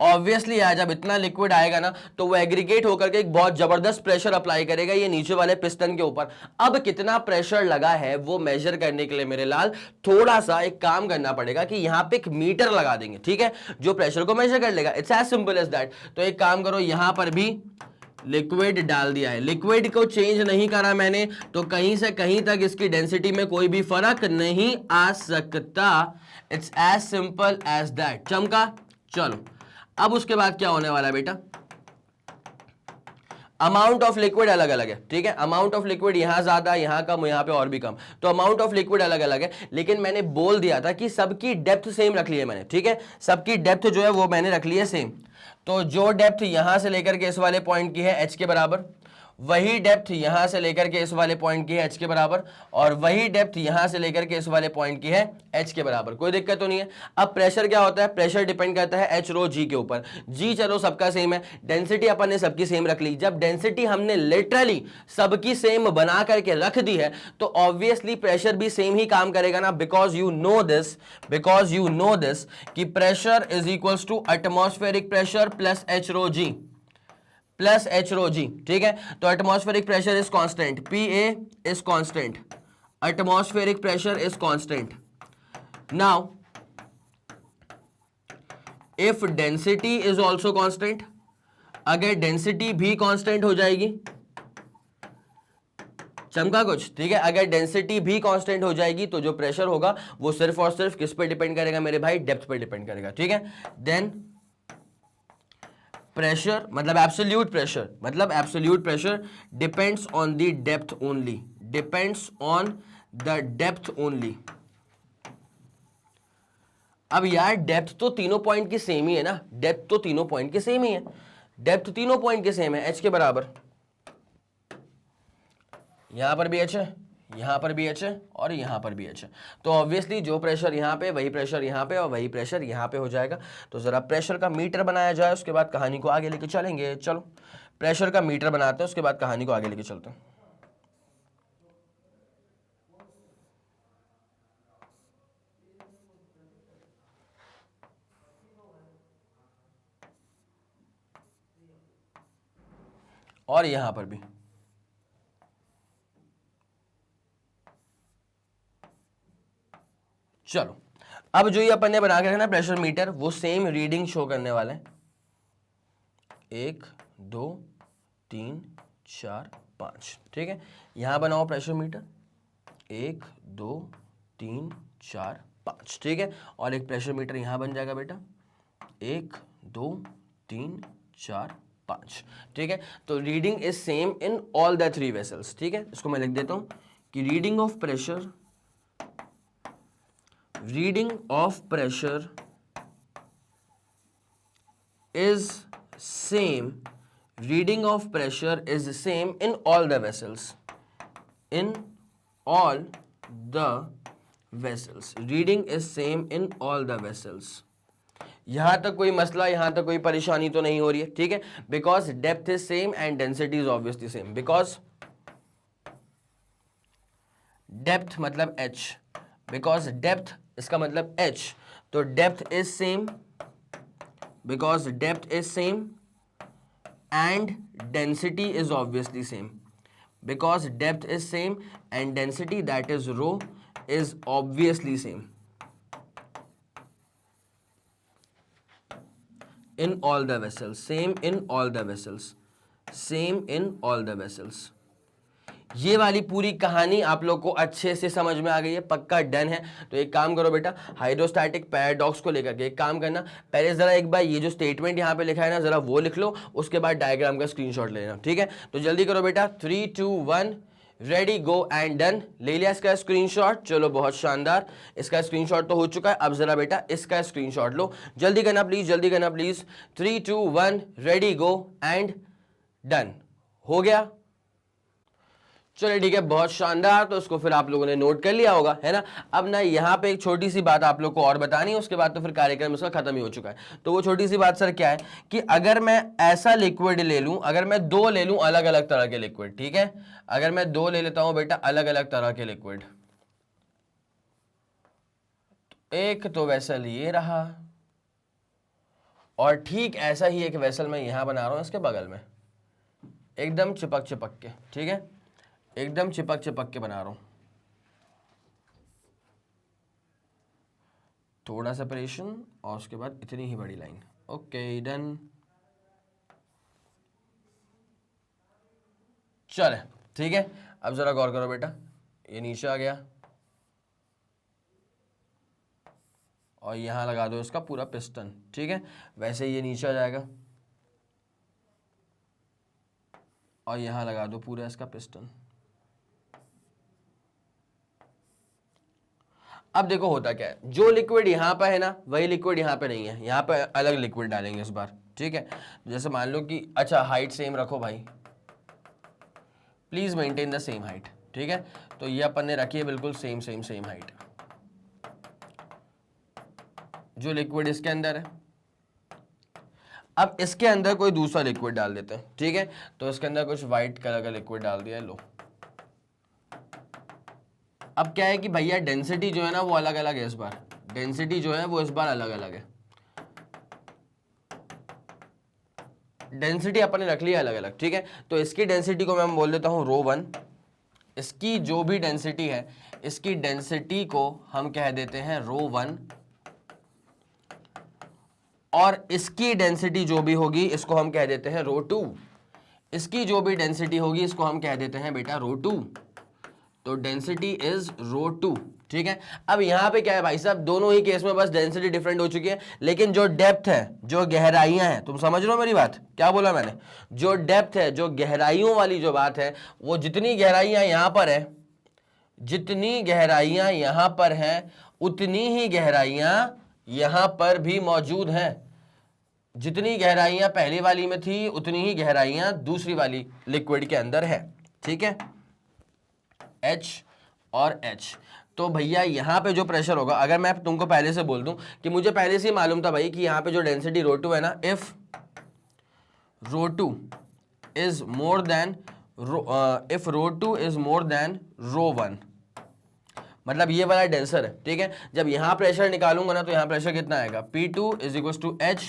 ऑब्वियसली यार, जब इतना लिक्विड आएगा ना तो वो एग्रीगेट होकर के एक बहुत जबरदस्त प्रेशर अप्लाई करेगा ये नीचे वाले पिस्टन के ऊपर। अब कितना प्रेशर लगा है वो मेजर करने के लिए मेरे लाल थोड़ा सा एक काम करना पड़ेगा कि यहां पे एक मीटर लगा देंगे। ठीक है, जो प्रेशर को मेजर कर लेगा। It's as simple as that. तो एक काम करो, यहां पर भी लिक्विड डाल दिया है, लिक्विड को चेंज नहीं करा मैंने, तो कहीं से कहीं तक इसकी डेंसिटी में कोई भी फर्क नहीं आ सकता। It's as simple as that. चमका? चलो, अब उसके बाद क्या होने वाला है बेटा, अमाउंट ऑफ लिक्विड अलग अलग है। ठीक है, अमाउंट ऑफ लिक्विड यहां ज्यादा, यहां कम, यहां पे और भी कम, तो अमाउंट ऑफ लिक्विड अलग अलग है। लेकिन मैंने बोल दिया था कि सबकी डेप्थ सेम रख ली है मैंने। ठीक है, सबकी डेप्थ जो है वो मैंने रख ली है सेम। तो जो डेप्थ यहां से लेकर के इस वाले पॉइंट की है h के बराबर, वही डेप्थ यहां से लेकर के इस वाले पॉइंट की है h के बराबर, और वही डेप्थ यहां से लेकर के इस वाले पॉइंट की है h के बराबर। कोई दिक्कत तो नहीं है। अब प्रेशर क्या होता है, प्रेशर डिपेंड करता है h रो g के ऊपर। g चलो सबका सेम है, डेंसिटी अपन ने सबकी सेम रख ली। जब डेंसिटी हमने लिटरली सबकी सेम बना करके रख दी है तो ऑब्वियसली प्रेशर भी सेम ही काम करेगा ना, बिकॉज यू नो दिस कि pressure is equals to atmospheric pressure plus h rho g plus H rho G. ठीक है, तो atmospheric pressure is constant, PA is constant, atmospheric pressure is constant. Now if density is also constant, अगर density भी constant हो जाएगी, चमका कुछ? ठीक है, अगर डेंसिटी भी कांस्टेंट हो जाएगी तो जो प्रेशर होगा वो सिर्फ और सिर्फ किस पे डिपेंड करेगा मेरे भाई, डेप्थ पे डिपेंड करेगा। ठीक है, देन प्रेशर मतलब absolute pressure depends on the depth only, depends on the depth only. अब यार डेप्थ तो तीनों पॉइंट की सेम ही है ना, डेप्थ तो तीनों पॉइंट की सेम ही है, डेप्थ तीनों पॉइंट के सेम है, h के बराबर। यहां पर भी h है, यहां पर भी h है, और यहां पर भी h है। तो ऑब्वियसली जो प्रेशर यहां पे वही प्रेशर यहां पे और वही प्रेशर यहां पे हो जाएगा। तो जरा प्रेशर का मीटर बनाया जाए, उसके बाद कहानी को आगे लेके चलेंगे। चलो प्रेशर का मीटर बनाते हैं, उसके बाद कहानी को आगे लेके चलते हैं। और यहां पर भी चलो, अब जो ये अपन ने बना के रखा ना प्रेशर मीटर, वो सेम रीडिंग शो करने वाले हैं। 1 2 3 4 5। ठीक है, यहां बनाओ प्रेशर मीटर, 1 2 3 4 5। ठीक है, और एक प्रेशर मीटर यहां बन जाएगा बेटा, 1 2 3 4 5। ठीक है, तो reading is same in all the 3 vessels. ठीक है, इसको मैं लिख देता हूं, कि reading of pressure is same, reading of pressure is same in all the vessels, in all the vessels, reading is same in all the vessels. यहां तक कोई मसला, यहां तक कोई परेशानी तो नहीं हो रही है, ठीक है, because depth is same and density is obviously same, because depth मतलब h, बिकॉज डेप्थ इसका मतलब h, तो depth is same, because depth is same and density is obviously same, because depth is same and density, that is rho, is obviously same in all the vessels, same in all the vessels, same in all the vessels. ये वाली पूरी कहानी आप लोग को अच्छे से समझ में आ गई है, पक्का डन है। तो एक काम करो बेटा, हाइड्रोस्टैटिक पैराडॉक्स को लेकर के एक काम करना, पहले जरा एक बार ये जो स्टेटमेंट यहाँ पे लिखा है ना, जरा वो लिख लो, उसके बाद डायग्राम का स्क्रीनशॉट लेना, ठीक है। तो जल्दी करो बेटा, 3 2 1 रेडी गो एंड डन। ले लिया इसका स्क्रीनशॉट, चलो बहुत शानदार, इसका स्क्रीनशॉट तो हो चुका है। अब जरा बेटा इसका स्क्रीनशॉट लो, जल्दी करना प्लीज, जल्दी करना please. 3 2 1 ready go and done. हो गया, चलिए ठीक है, बहुत शानदार। तो इसको फिर आप लोगों ने नोट कर लिया होगा, है ना। अब ना यहाँ पे एक छोटी सी बात आप लोग को और बतानी है, उसके बाद तो फिर कार्यक्रम इसका खत्म ही हो चुका है। तो वो छोटी सी बात सर क्या है कि अगर मैं ऐसा लिक्विड ले लूं, अगर मैं 2 ले लूं अलग अलग तरह के लिक्विड, ठीक है, अगर मैं 2 ले लेता हूं बेटा अलग अलग तरह के लिक्विड, एक तो वेसल ये रहा, और ठीक ऐसा ही एक वेसल मैं यहां बना रहा हूं इसके बगल में, एकदम चिपक चिपक के, ठीक है, एकदम चिपक चिपक के बना रहा हूं, थोड़ा सेपरेशन और उसके बाद इतनी ही बड़ी लाइन। ओके डन, चले ठीक है। अब जरा गौर करो बेटा, ये नीचे आ गया और यहां लगा दो इसका पूरा पिस्टन, ठीक है, वैसे ये नीचे आ जाएगा और यहां लगा दो पूरा इसका पिस्टन। अब देखो होता क्या है, जो लिक्विड यहां पर है ना वही लिक्विड यहां पे नहीं है, यहां पे अलग लिक्विड डालेंगे इस बार, ठीक है। जैसे मान लो कि अच्छा हाइट सेम रखो भाई, please maintain the same height, ठीक है। तो ये अपन ने रखी है बिल्कुल सेम सेम सेम हाइट, जो लिक्विड इसके अंदर है। अब इसके अंदर कोई दूसरा लिक्विड डाल देते हैं, ठीक है। तो इसके अंदर कुछ व्हाइट कलर का लिक्विड डाल दिया है, लो। अब क्या है कि भैया डेंसिटी जो है ना वो अलग अलग है इस बार, डेंसिटी जो है वो इस बार अलग अलग है, डेंसिटी अपन ने रख लिया अलग अलग, ठीक है। तो इसकी डेंसिटी को मैं बोल देता हूं ρ1, इसकी जो भी डेंसिटी है इसकी डेंसिटी को हम कह देते हैं ρ1, और इसकी डेंसिटी जो भी होगी इसको हम कह देते हैं ρ2, इसकी जो भी डेंसिटी होगी इसको हम कह देते हैं बेटा ρ2। तो डेंसिटी इज ρ2, ठीक है। अब यहां पे क्या है भाई साहब, दोनों ही केस में बस डेंसिटी डिफरेंट हो चुकी है, लेकिन जो डेप्थ है, जो गहराइयां हैं, तुम समझ रहे हो मेरी बात, क्या बोला मैंने, जो डेप्थ है, जो गहराइयों वाली जो बात है, वो जितनी गहराइयां यहां पर है, जितनी गहराइयां यहां पर हैं उतनी ही गहराइयां यहां पर भी मौजूद हैं। जितनी गहराइयां पहली वाली में थी उतनी ही गहराइयां दूसरी वाली लिक्विड के अंदर है, ठीक है, H और H। तो भैया यहां पे जो प्रेशर होगा, अगर मैं तुमको पहले से बोल दूं कि मुझे पहले से ही मालूम था भाई कि यहां पे जो डेंसिटी ρ2 है ना, इफ ρ2 इज मोर देन ρ1, मतलब ये वाला डेंसर है, ठीक है। जब यहां प्रेशर निकालूंगा ना तो यहां प्रेशर कितना आएगा, P2 is equal to H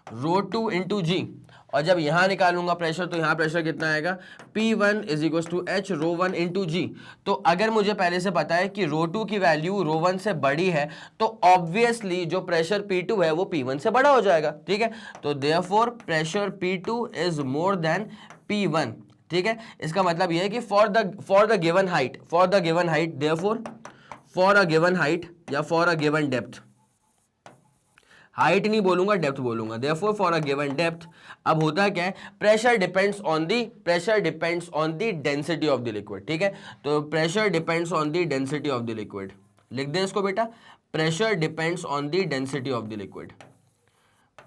ρ2 into G, और जब यहां निकालूंगा प्रेशर तो यहां प्रेशर कितना आएगा, P1 is equal to H ρ1 into G. तो अगर मुझे पहले से पता है कि ρ2 की वैल्यू ρ1 से बड़ी है तो ऑब्वियसली जो प्रेशर P2 है वो P1 से बड़ा हो जाएगा, ठीक है। तो therefore pressure P2 is more than P1, ठीक है। इसका मतलब यह है कि for the given height therefore for a given height या for a given depth, height नहीं बोलूंगा, डेप्थ बोलूंगा। Therefore for a given depth, अब होता क्या है, pressure depends on the density of the liquid, ठीक है। तो pressure depends on the density of the liquid, लिख दें इसको बेटा, pressure depends on the density of the liquid,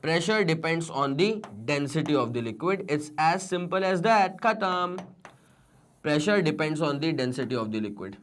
pressure depends on the density of the liquid, it's as simple as that, खत्म। pressure depends on the density of the liquid।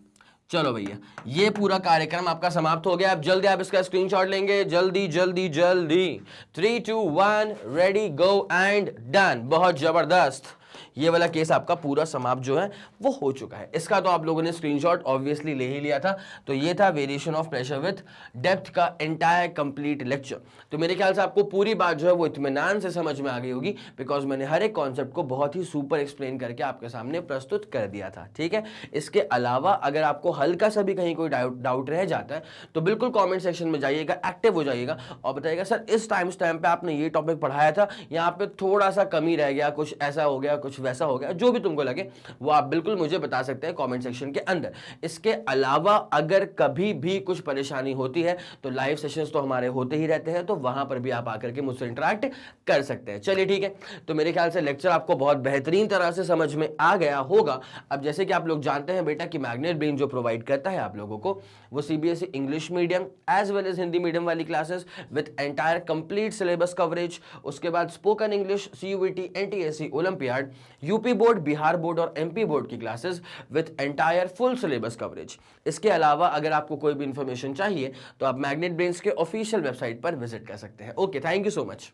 चलो भैया, ये पूरा कार्यक्रम आपका समाप्त हो गया। अब जल्दी आप इसका स्क्रीनशॉट लेंगे, जल्दी जल्दी जल्दी। 3 2 1 रेडी गो एंड डन। बहुत जबरदस्त, ये वाला केस आपका पूरा समाप्त जो है वो हो चुका है। इसका तो आप लोगों ने स्क्रीनशॉट ऑब्वियसली ले ही लिया था। तो ये था variation of pressure with depth का एंटायर कंप्लीट लेक्चर। तो मेरे ख्याल से आपको पूरी बात जो है वो इत्मीनान से समझ में आ गई होगी, बिकॉज मैंने हर एक कॉन्सेप्ट को बहुत ही सुपर एक्सप्लेन करके आपके सामने प्रस्तुत कर दिया था, ठीक है। इसके अलावा अगर आपको हल्का सा भी कहीं कोई डाउट रह जाता है तो बिल्कुल कॉमेंट सेक्शन में जाइएगा, एक्टिव हो जाइएगा और बताइएगा सर इस टाइम स्टैम्प पे आपने ये टॉपिक पढ़ाया था, यहाँ पे थोड़ा सा कमी रह गया, कुछ ऐसा हो गया, कुछ वैसा हो गया, जो भी तुमको लगे वो आप बिल्कुल मुझे बता सकते हैं कमेंट सेक्शन के अंदर। इसके अलावा अगर कभी भी कुछ परेशानी होती है तो लाइव सेशंस तो हमारे होते ही रहते हैं, तो वहां पर भी आप आकर के मुझसे इंटरेक्ट कर सकते हैं। चलिए ठीक है, तो मेरे ख्याल से लेक्चर आपको बहुत बेहतरीन तरह से समझ में आ गया होगा। अब जैसे कि आप लोग जानते हैं बेटा कि मैग्नेट ब्रेन जो प्रोवाइड करता है आप लोगों को, वो CBSE English medium as well as Hindi medium वाली classes with entire complete syllabus coverage, उसके बाद spoken English, CUET, NTSC, Olympiad, UP board, Bihar board और एमपी बोर्ड की classes with entire full syllabus coverage. इसके अलावा अगर आपको कोई भी इंफॉर्मेशन चाहिए तो आप मैग्नेट ब्रेन्स के ऑफिशियल वेबसाइट पर विजिट कर सकते हैं। Okay, thank you so much.